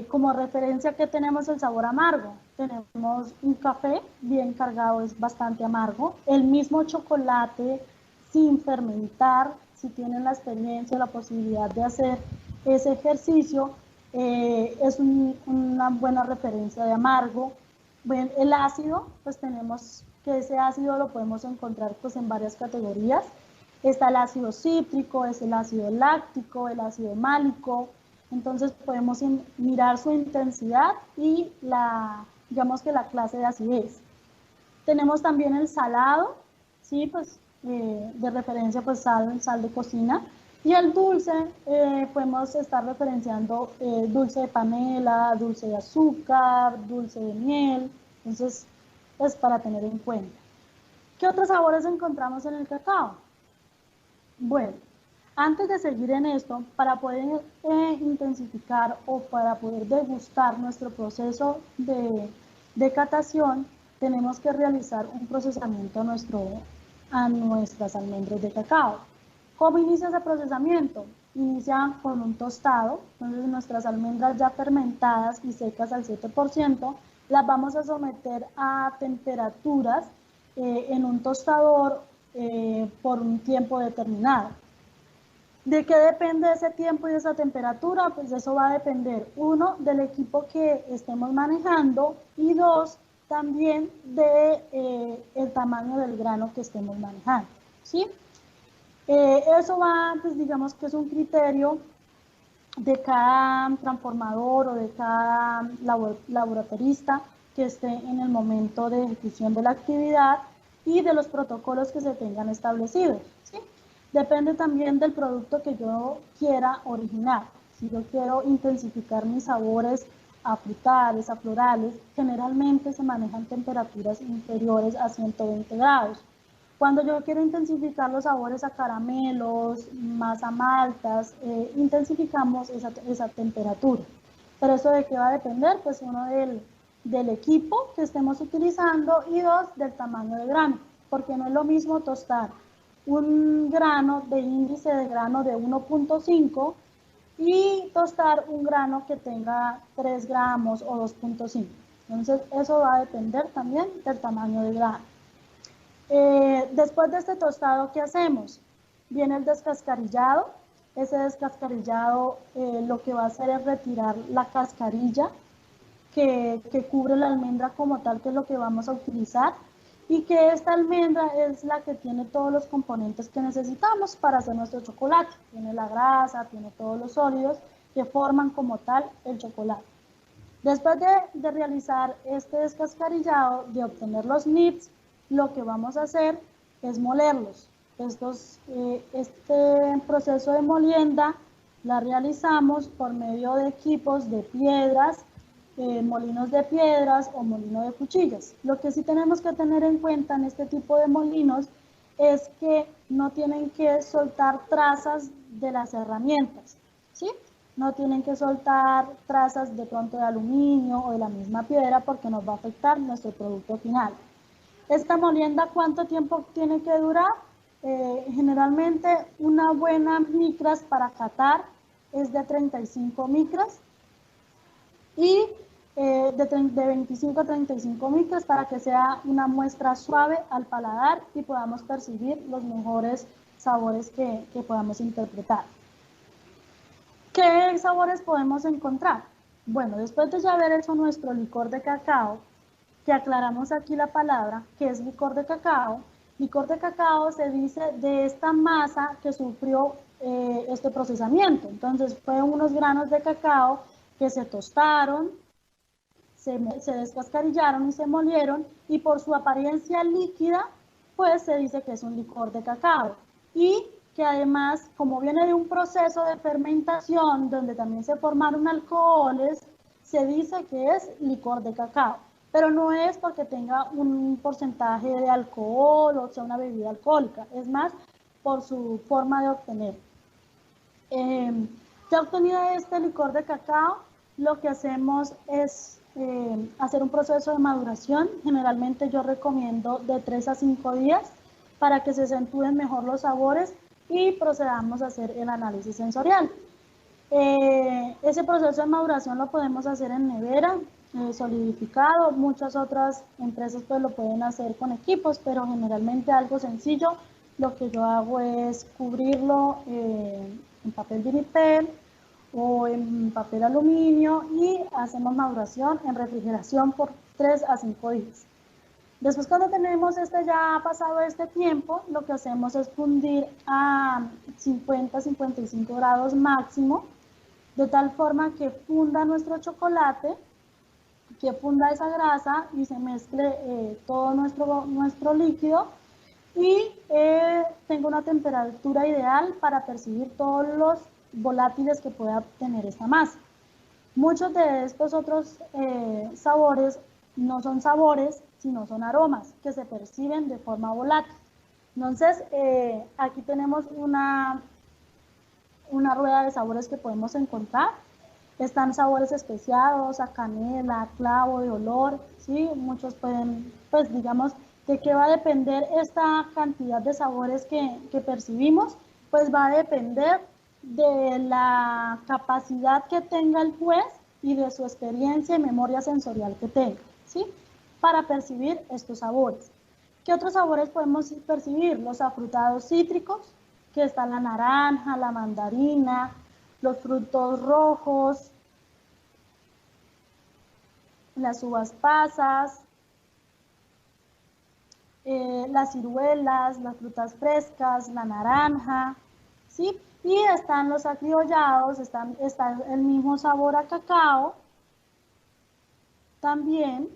como referencia que tenemos el sabor amargo, tenemos un café bien cargado, es bastante amargo, el mismo chocolate sin fermentar, si tienen la experiencia, la posibilidad de hacer ese ejercicio, es una buena referencia de amargo. Bueno, el ácido, pues tenemos que ese ácido lo podemos encontrar pues en varias categorías. Está el ácido cítrico, es el ácido láctico, el ácido málico. Entonces podemos mirar su intensidad y digamos que la clase de acidez. Tenemos también el salado, ¿sí? Pues de referencia pues sal de cocina. Y el dulce, podemos estar referenciando dulce de panela, dulce de azúcar, dulce de miel. Entonces, pues para tener en cuenta. ¿Qué otros sabores encontramos en el cacao? Bueno, antes de seguir en esto, para poder intensificar o para poder degustar nuestro proceso de catación, tenemos que realizar un procesamiento a nuestras almendras de cacao. ¿Cómo inicia ese procesamiento? Inicia con un tostado, entonces nuestras almendras ya fermentadas y secas al 7%, las vamos a someter a temperaturas en un tostador por un tiempo determinado. ¿De qué depende ese tiempo y esa temperatura? Pues eso va a depender, uno, del equipo que estemos manejando y dos, también de el tamaño del grano que estemos manejando, ¿sí? Eso va, pues digamos que es un criterio de cada transformador o de cada laboratorista que esté en el momento de ejecución de la actividad y de los protocolos que se tengan establecidos, ¿sí? Depende también del producto que yo quiera originar. Si yo quiero intensificar mis sabores a frutales, a florales, generalmente se manejan temperaturas inferiores a 120 grados. Cuando yo quiero intensificar los sabores a caramelos, más a maltas, intensificamos esa temperatura. Pero eso de qué va a depender, pues uno del equipo que estemos utilizando y dos, del tamaño de grano, porque no es lo mismo tostar un grano de índice de grano de 1.5 y tostar un grano que tenga 3 gramos o 2.5. Entonces eso va a depender también del tamaño de grano. Después de este tostado, ¿qué hacemos? Viene el descascarillado. Ese descascarillado lo que va a hacer es retirar la cascarilla que cubre la almendra como tal, que es lo que vamos a utilizar, y que esta almendra es la que tiene todos los componentes que necesitamos para hacer nuestro chocolate. Tiene la grasa, tiene todos los sólidos que forman como tal el chocolate. Después de realizar este descascarillado, de obtener los nibs, lo que vamos a hacer es molerlos. Este proceso de molienda la realizamos por medio de equipos de piedras, molinos de piedras o molino de cuchillas. Lo que sí tenemos que tener en cuenta en este tipo de molinos es que no tienen que soltar trazas de las herramientas, ¿sí? No tienen que soltar trazas de pronto de aluminio o de la misma piedra porque nos va a afectar nuestro producto final. Esta molienda, ¿cuánto tiempo tiene que durar? Generalmente una buena micras para catar es de 35 micras y de 25 a 35 micras para que sea una muestra suave al paladar y podamos percibir los mejores sabores que podamos interpretar. ¿Qué sabores podemos encontrar? Bueno, después de ya haber hecho nuestro licor de cacao, que aclaramos aquí la palabra, que es licor de cacao. Licor de cacao se dice de esta masa que sufrió este procesamiento. Entonces, fueron unos granos de cacao que se tostaron, se descascarillaron y se molieron, y por su apariencia líquida, pues se dice que es un licor de cacao. Y que además, como viene de un proceso de fermentación, donde también se formaron alcoholes, se dice que es licor de cacao. Pero no es porque tenga un porcentaje de alcohol o sea una bebida alcohólica, es más por su forma de obtener. Ya obtenido este licor de cacao, lo que hacemos es hacer un proceso de maduración. Generalmente yo recomiendo de 3 a 5 días para que se acentúen mejor los sabores y procedamos a hacer el análisis sensorial. Ese proceso de maduración lo podemos hacer en nevera, solidificado. Muchas otras empresas pues lo pueden hacer con equipos, pero generalmente algo sencillo. Lo que yo hago es cubrirlo en papel vinipel o en papel aluminio y hacemos maduración en refrigeración por 3 a 5 días. Después, cuando tenemos ya pasado este tiempo, lo que hacemos es fundir a 50-55 grados máximo, de tal forma que funda nuestro chocolate, que funda esa grasa y se mezcle todo nuestro líquido, y tengo una temperatura ideal para percibir todos los volátiles que pueda tener esta masa. Muchos de estos otros sabores no son sabores, sino son aromas que se perciben de forma volátil. Entonces, aquí tenemos una rueda de sabores que podemos encontrar. Están sabores especiados, a canela, a clavo de olor, ¿sí? Muchos pueden, pues digamos, ¿de qué va a depender esta cantidad de sabores que percibimos? Pues va a depender de la capacidad que tenga el juez y de su experiencia y memoria sensorial que tenga, ¿sí? Para percibir estos sabores. ¿Qué otros sabores podemos percibir? Los afrutados cítricos, que está la naranja, la mandarina, los frutos rojos, las uvas pasas, las ciruelas, las frutas frescas, la naranja, ¿sí? Y están los acriollados, está el mismo sabor a cacao también,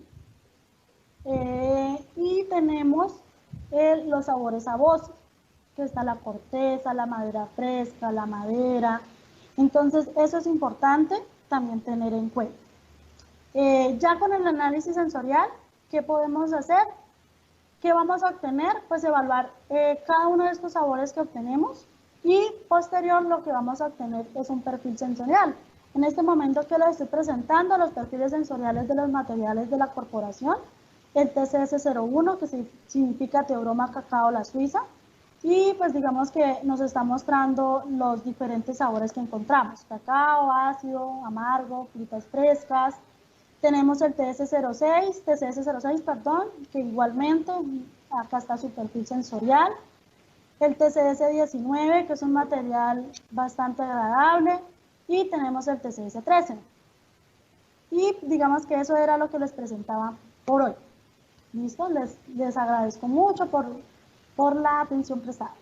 y tenemos los sabores sabrosos, que está la corteza, la madera fresca, la madera. Entonces, eso es importante también tener en cuenta. Ya con el análisis sensorial, ¿qué podemos hacer? ¿Qué vamos a obtener? Pues evaluar cada uno de estos sabores que obtenemos, y posterior lo que vamos a obtener es un perfil sensorial. En este momento que les estoy presentando los perfiles sensoriales de los materiales de la corporación, el TCS01, que significa Teobroma Cacao La Suiza, y pues digamos que nos está mostrando los diferentes sabores que encontramos: cacao, ácido, amargo, frutas frescas. Tenemos el TCS06, perdón, que igualmente acá está su perfil sensorial. El TCS19, que es un material bastante agradable, y tenemos el TCS13. Y digamos que eso era lo que les presentaba por hoy. ¿Listo? Les agradezco mucho por la atención prestada.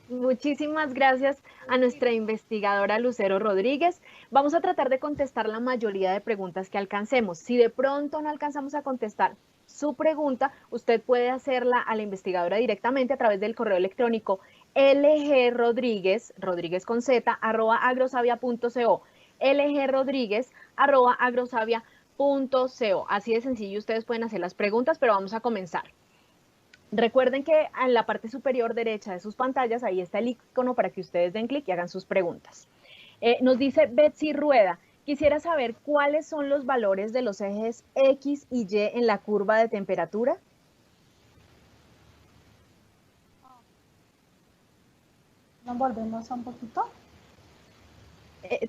Muchísimas gracias a nuestra investigadora Lucero Rodríguez. Vamos a tratar de contestar la mayoría de preguntas que alcancemos. Si de pronto no alcanzamos a contestar su pregunta, usted puede hacerla a la investigadora directamente a través del correo electrónico lgrodríguez, Rodríguez con Z, @agrosavia.co, lgrodríguez@agrosavia.co. Así de sencillo, ustedes pueden hacer las preguntas, pero vamos a comenzar. Recuerden que en la parte superior derecha de sus pantallas, ahí está el icono para que ustedes den clic y hagan sus preguntas. Nos dice Betsy Rueda: quisiera saber cuáles son los valores de los ejes X y Y en la curva de temperatura. Nos volvemos un poquito.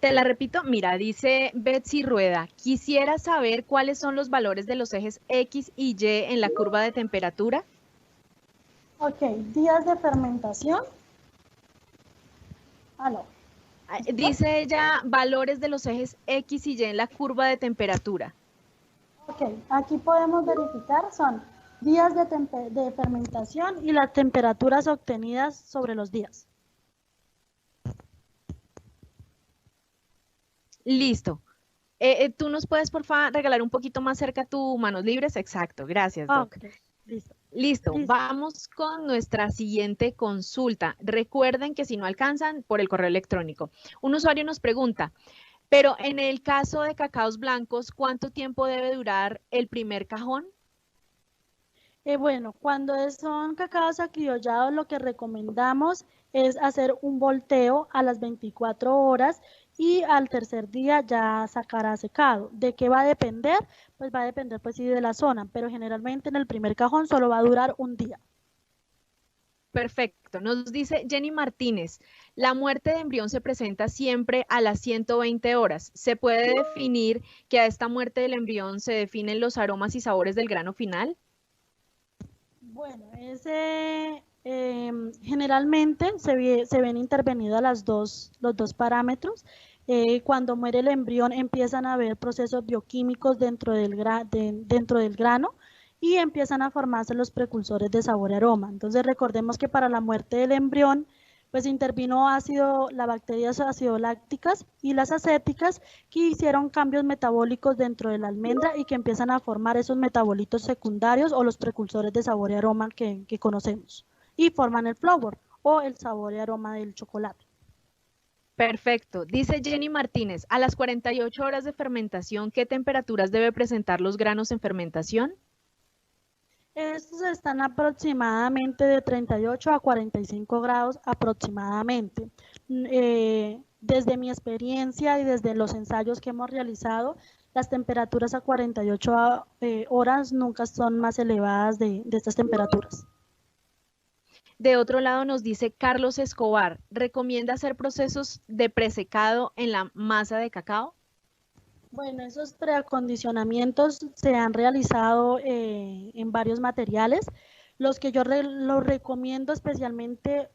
Te la repito, mira, dice Betsy Rueda: quisiera saber cuáles son los valores de los ejes X y Y en la curva de temperatura. Ok, días de fermentación. ¿Aló? Dice ella valores de los ejes X y Y en la curva de temperatura. Ok, aquí podemos verificar, son días de fermentación y las temperaturas obtenidas sobre los días. Listo. ¿Tú nos puedes, por favor, regalar un poquito más cerca tu manos libres? Exacto, gracias, Doc. Okay, listo. Listo, vamos con nuestra siguiente consulta. Recuerden que si no alcanzan, por el correo electrónico. Un usuario nos pregunta: pero en el caso de cacaos blancos, ¿cuánto tiempo debe durar el primer cajón? Bueno, cuando son cacaos acriollados, lo que recomendamos es hacer un volteo a las 24 horas y al tercer día ya sacará secado. ¿De qué va a depender? Pues va a depender pues sí de la zona, pero generalmente en el primer cajón solo va a durar un día. Perfecto. Nos dice Jenny Martínez, la muerte de embrión se presenta siempre a las 120 horas. ¿Se puede definir que a esta muerte del embrión se definen los aromas y sabores del grano final? Bueno, generalmente se ven intervenidos los dos parámetros. Cuando muere el embrión empiezan a haber procesos bioquímicos dentro del grano y empiezan a formarse los precursores de sabor y aroma. Entonces recordemos que para la muerte del embrión pues intervino las bacterias acidolácticas y las acéticas que hicieron cambios metabólicos dentro de la almendra y que empiezan a formar esos metabolitos secundarios o los precursores de sabor y aroma que conocemos y forman el flavour o el sabor y aroma del chocolate. Perfecto. Dice Jenny Martínez, a las 48 horas de fermentación, ¿qué temperaturas debe presentar los granos en fermentación? Estos están aproximadamente de 38 a 45 grados aproximadamente. Desde mi experiencia y desde los ensayos que hemos realizado, las temperaturas a 48 horas nunca son más elevadas de estas temperaturas. De otro lado nos dice Carlos Escobar, ¿recomienda hacer procesos de presecado en la masa de cacao? Bueno, esos preacondicionamientos se han realizado en varios materiales. Los que yo los recomiendo especialmente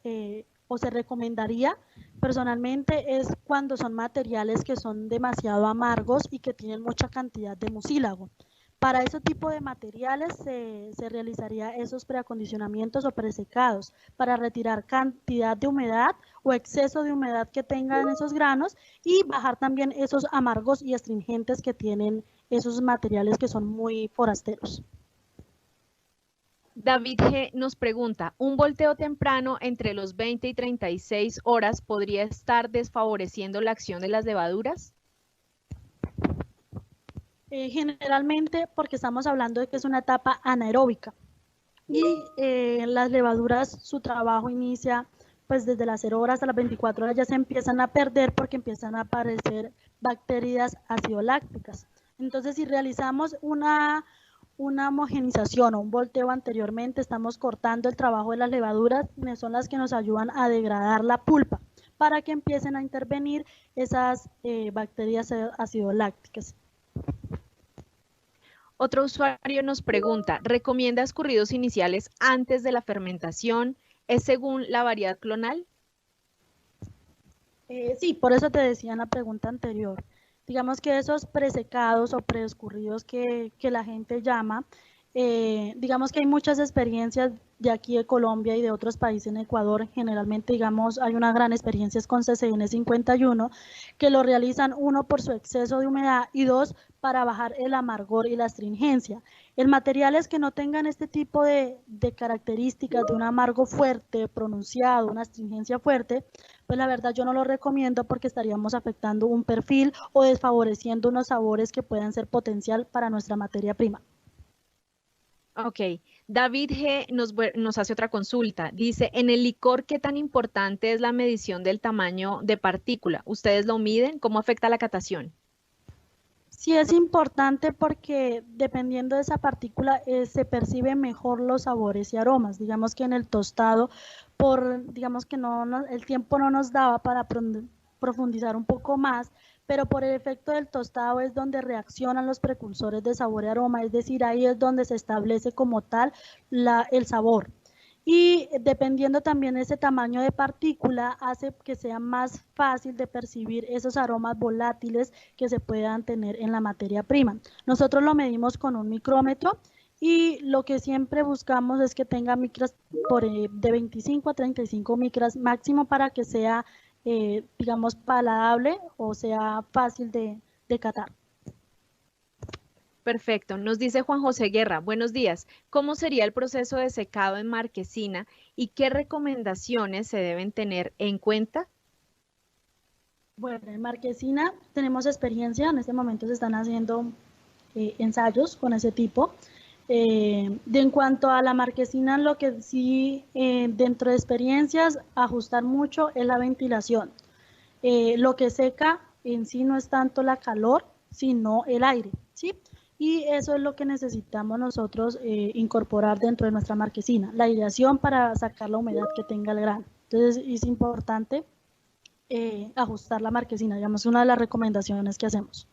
o se recomendaría personalmente es cuando son materiales que son demasiado amargos y que tienen mucha cantidad de mucílago. Para ese tipo de materiales se realizaría esos preacondicionamientos o presecados para retirar cantidad de humedad o exceso de humedad que tengan esos granos y bajar también esos amargos y astringentes que tienen esos materiales que son muy forasteros. David G. nos pregunta, ¿un volteo temprano entre los 20 y 36 horas podría estar desfavoreciendo la acción de las levaduras? Generalmente porque estamos hablando de que es una etapa anaeróbica y las levaduras, su trabajo inicia pues desde las 0 horas a las 24 horas ya se empiezan a perder porque empiezan a aparecer bacterias acidolácticas. Entonces, si realizamos una homogenización o un volteo anteriormente, estamos cortando el trabajo de las levaduras, que son las que nos ayudan a degradar la pulpa para que empiecen a intervenir esas bacterias acidolácticas. Otro usuario nos pregunta, ¿recomienda escurridos iniciales antes de la fermentación? ¿Es según la variedad clonal? Sí, por eso te decía en la pregunta anterior. Digamos que esos presecados o preescurridos que la gente llama, digamos que hay muchas experiencias de aquí de Colombia y de otros países en Ecuador. Generalmente, digamos, hay una gran experiencia con CCN 51 que lo realizan, uno, por su exceso de humedad y dos, para bajar el amargor y la astringencia. El materiales que no tengan este tipo de características de un amargo fuerte, pronunciado, una astringencia fuerte, pues la verdad yo no lo recomiendo porque estaríamos afectando un perfil o desfavoreciendo unos sabores que puedan ser potencial para nuestra materia prima. Ok, David G. nos hace otra consulta. Dice, en el licor, ¿qué tan importante es la medición del tamaño de partícula? ¿Ustedes lo miden? ¿Cómo afecta la catación? Sí es importante porque dependiendo de esa partícula se perciben mejor los sabores y aromas. Digamos que en el tostado, digamos que el tiempo no nos daba para profundizar un poco más, pero por el efecto del tostado es donde reaccionan los precursores de sabor y aroma, es decir, ahí es donde se establece como tal el sabor. Y dependiendo también de ese tamaño de partícula, hace que sea más fácil de percibir esos aromas volátiles que se puedan tener en la materia prima. Nosotros lo medimos con un micrómetro y lo que siempre buscamos es que tenga micras de 25 a 35 micras máximo para que sea, digamos, paladable o sea fácil de catar. Perfecto. Nos dice Juan José Guerra, buenos días. ¿Cómo sería el proceso de secado en marquesina y qué recomendaciones se deben tener en cuenta? Bueno, en marquesina tenemos experiencia, en este momento se están haciendo ensayos con ese tipo. En cuanto a la marquesina, lo que sí, dentro de experiencias, ajustar mucho es la ventilación. Lo que seca en sí no es tanto la calor, sino el aire, ¿sí? y eso es lo que necesitamos nosotros incorporar dentro de nuestra marquesina, la aireación para sacar la humedad que tenga el grano. Entonces es importante ajustar la marquesina, digamos, una de las recomendaciones que hacemos.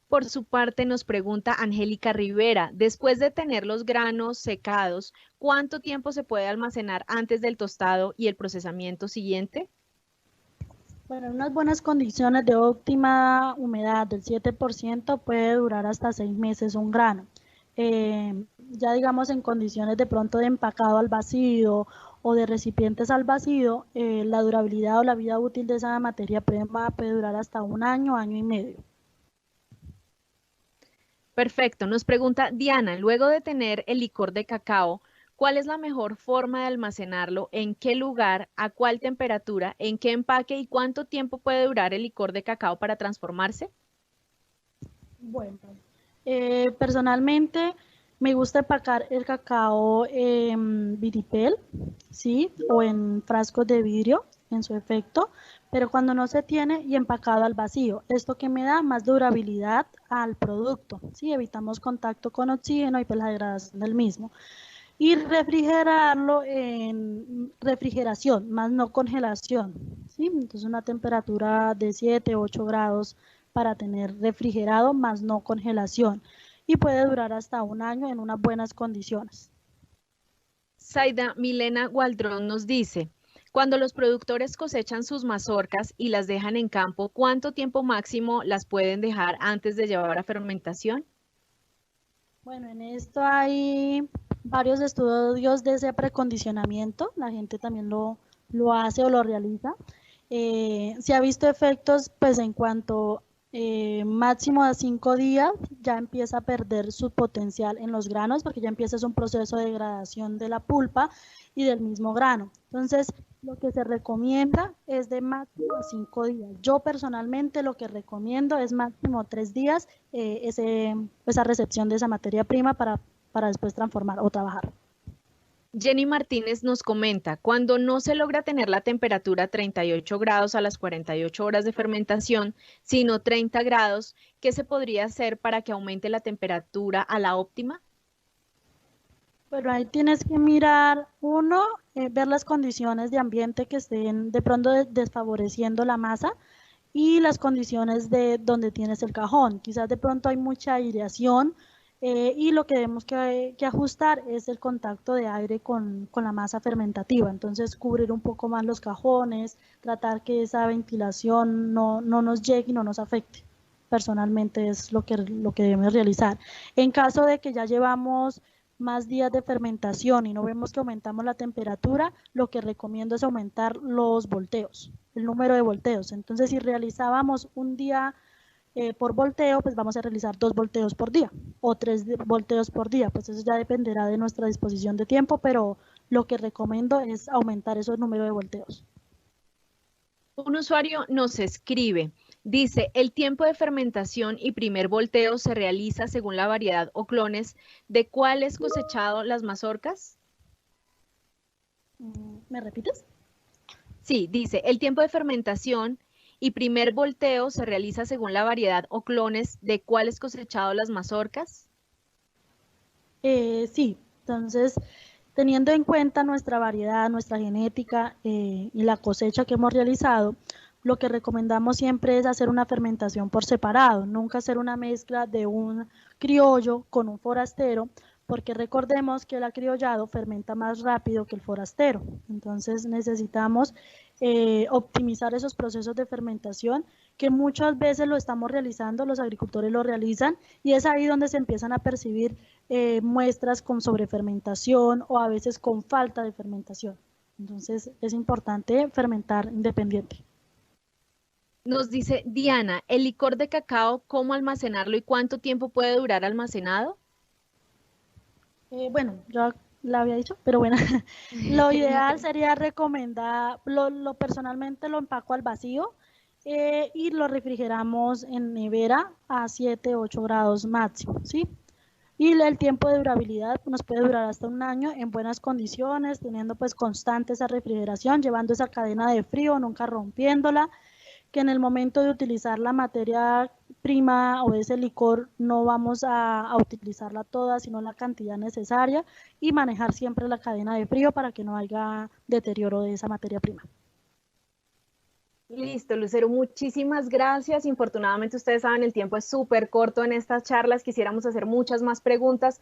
Por su parte, nos pregunta Angélica Rivera, después de tener los granos secados, ¿cuánto tiempo se puede almacenar antes del tostado y el procesamiento siguiente? Bueno, en unas buenas condiciones de óptima humedad del 7% puede durar hasta 6 meses un grano. Ya digamos en condiciones de pronto de empacado al vacío o de recipientes al vacío, la durabilidad o la vida útil de esa materia prima puede durar hasta un año, año y medio. Perfecto. Nos pregunta Diana, luego de tener el licor de cacao, ¿cuál es la mejor forma de almacenarlo? ¿En qué lugar? ¿A cuál temperatura? ¿En qué empaque? ¿Y cuánto tiempo puede durar el licor de cacao para transformarse? Bueno, personalmente me gusta empacar el cacao en vidipel, ¿sí? O en frascos de vidrio, en su efecto, pero cuando no se tiene y empacado al vacío. Esto que me da más durabilidad al producto, ¿sí? Evitamos contacto con oxígeno y pues la degradación del mismo. Y refrigerarlo en refrigeración, más no congelación, ¿sí? Entonces una temperatura de 7, 8 grados para tener refrigerado, más no congelación. Y puede durar hasta un año en unas buenas condiciones. Zaida Milena Gualdrón nos dice, cuando los productores cosechan sus mazorcas y las dejan en campo, ¿cuánto tiempo máximo las pueden dejar antes de llevar a fermentación? Bueno, en esto hay varios estudios de ese precondicionamiento, la gente también lo hace o lo realiza. Se ha visto efectos pues en cuanto máximo a 5 días ya empieza a perder su potencial en los granos porque ya empieza un proceso de degradación de la pulpa y del mismo grano. Entonces, lo que se recomienda es de máximo a 5 días. Yo personalmente lo que recomiendo es máximo 3 días esa recepción de esa materia prima para después transformar o trabajar. Jenny Martínez nos comenta, cuando no se logra tener la temperatura 38 grados a las 48 horas de fermentación, sino 30 grados, ¿qué se podría hacer para que aumente la temperatura a la óptima? Pero ahí tienes que mirar, uno, ver las condiciones de ambiente que estén de pronto desfavoreciendo la masa y las condiciones de donde tienes el cajón. Quizás de pronto hay mucha aireación y lo que tenemos que ajustar es el contacto de aire con la masa fermentativa. Entonces, cubrir un poco más los cajones, tratar que esa ventilación no nos llegue y no nos afecte. Personalmente es lo que debemos realizar. En caso de que ya llevamos más días de fermentación y no vemos que aumentamos la temperatura, lo que recomiendo es aumentar los volteos, el número de volteos. Entonces, si realizábamos un día por volteo, pues vamos a realizar 2 volteos por día o 3 volteos por día. Pues eso ya dependerá de nuestra disposición de tiempo, pero lo que recomiendo es aumentar esos números de volteos. Un usuario nos escribe, dice, el tiempo de fermentación y primer volteo se realiza según la variedad o clones de cuál es cosechado las mazorcas. ¿Me repites? Sí, dice, el tiempo de fermentación y primer volteo se realiza según la variedad o clones de cuál es cosechado las mazorcas. Sí, entonces teniendo en cuenta nuestra variedad, nuestra genética y la cosecha que hemos realizado, lo que recomendamos siempre es hacer una fermentación por separado, nunca hacer una mezcla de un criollo con un forastero, porque recordemos que el acriollado fermenta más rápido que el forastero. Entonces necesitamos optimizar esos procesos de fermentación que muchas veces lo estamos realizando, los agricultores lo realizan, y es ahí donde se empiezan a percibir muestras con sobrefermentación o a veces con falta de fermentación. Entonces es importante fermentar independiente. Nos dice Diana, el licor de cacao, ¿cómo almacenarlo y cuánto tiempo puede durar almacenado? Bueno, yo la había dicho, pero bueno, lo ideal sería recomendar, personalmente lo empaco al vacío y lo refrigeramos en nevera a 7, 8 grados máximo, ¿sí? Y el tiempo de durabilidad nos puede durar hasta un año en buenas condiciones, teniendo pues constante esa refrigeración, llevando esa cadena de frío, nunca rompiéndola, que en el momento de utilizar la materia prima o de ese licor no vamos a utilizarla toda, sino la cantidad necesaria y manejar siempre la cadena de frío para que no haya deterioro de esa materia prima. Listo, Lucero, muchísimas gracias. Infortunadamente, ustedes saben, el tiempo es súper corto en estas charlas. Quisiéramos hacer muchas más preguntas.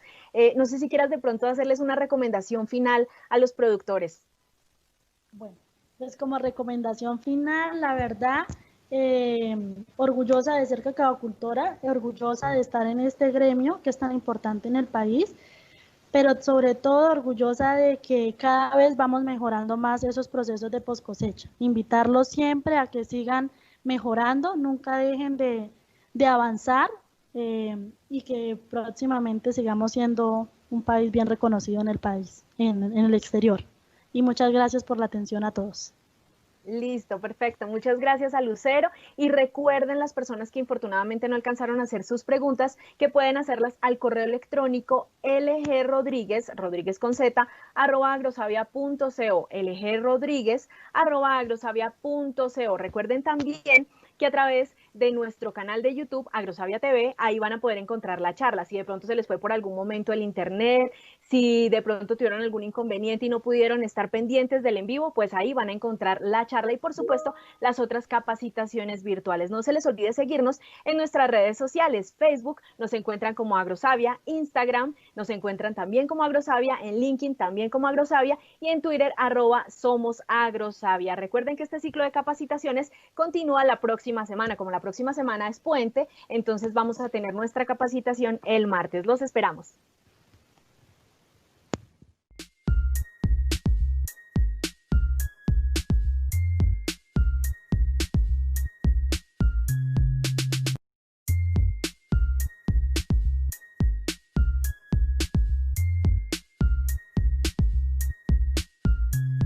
No sé si quieras de pronto hacerles una recomendación final a los productores. Bueno, pues como recomendación final, la verdad, orgullosa de ser cacaocultora, orgullosa de estar en este gremio que es tan importante en el país, pero sobre todo orgullosa de que cada vez vamos mejorando más esos procesos de post cosecha. Invitarlos siempre a que sigan mejorando, nunca dejen de avanzar y que próximamente sigamos siendo un país bien reconocido en el país, en el exterior. Y muchas gracias por la atención a todos. Listo, perfecto. Muchas gracias a Lucero. Y recuerden las personas que infortunadamente no alcanzaron a hacer sus preguntas, que pueden hacerlas al correo electrónico lgrodríguez, Rodríguez con Z, @agrosavia.co, lgrodríguez, @agrosavia.co. Recuerden también que a través de nuestro canal de YouTube, Agrosavia TV, ahí van a poder encontrar la charla. Si de pronto se les fue por algún momento el internet, si de pronto tuvieron algún inconveniente y no pudieron estar pendientes del en vivo, pues ahí van a encontrar la charla y por supuesto las otras capacitaciones virtuales. No se les olvide seguirnos en nuestras redes sociales. Facebook nos encuentran como Agrosavia, Instagram nos encuentran también como Agrosavia, en LinkedIn también como Agrosavia y en Twitter @somosagrosavia. Recuerden que este ciclo de capacitaciones continúa la próxima semana. Como la próxima semana es puente, entonces vamos a tener nuestra capacitación el martes. Los esperamos.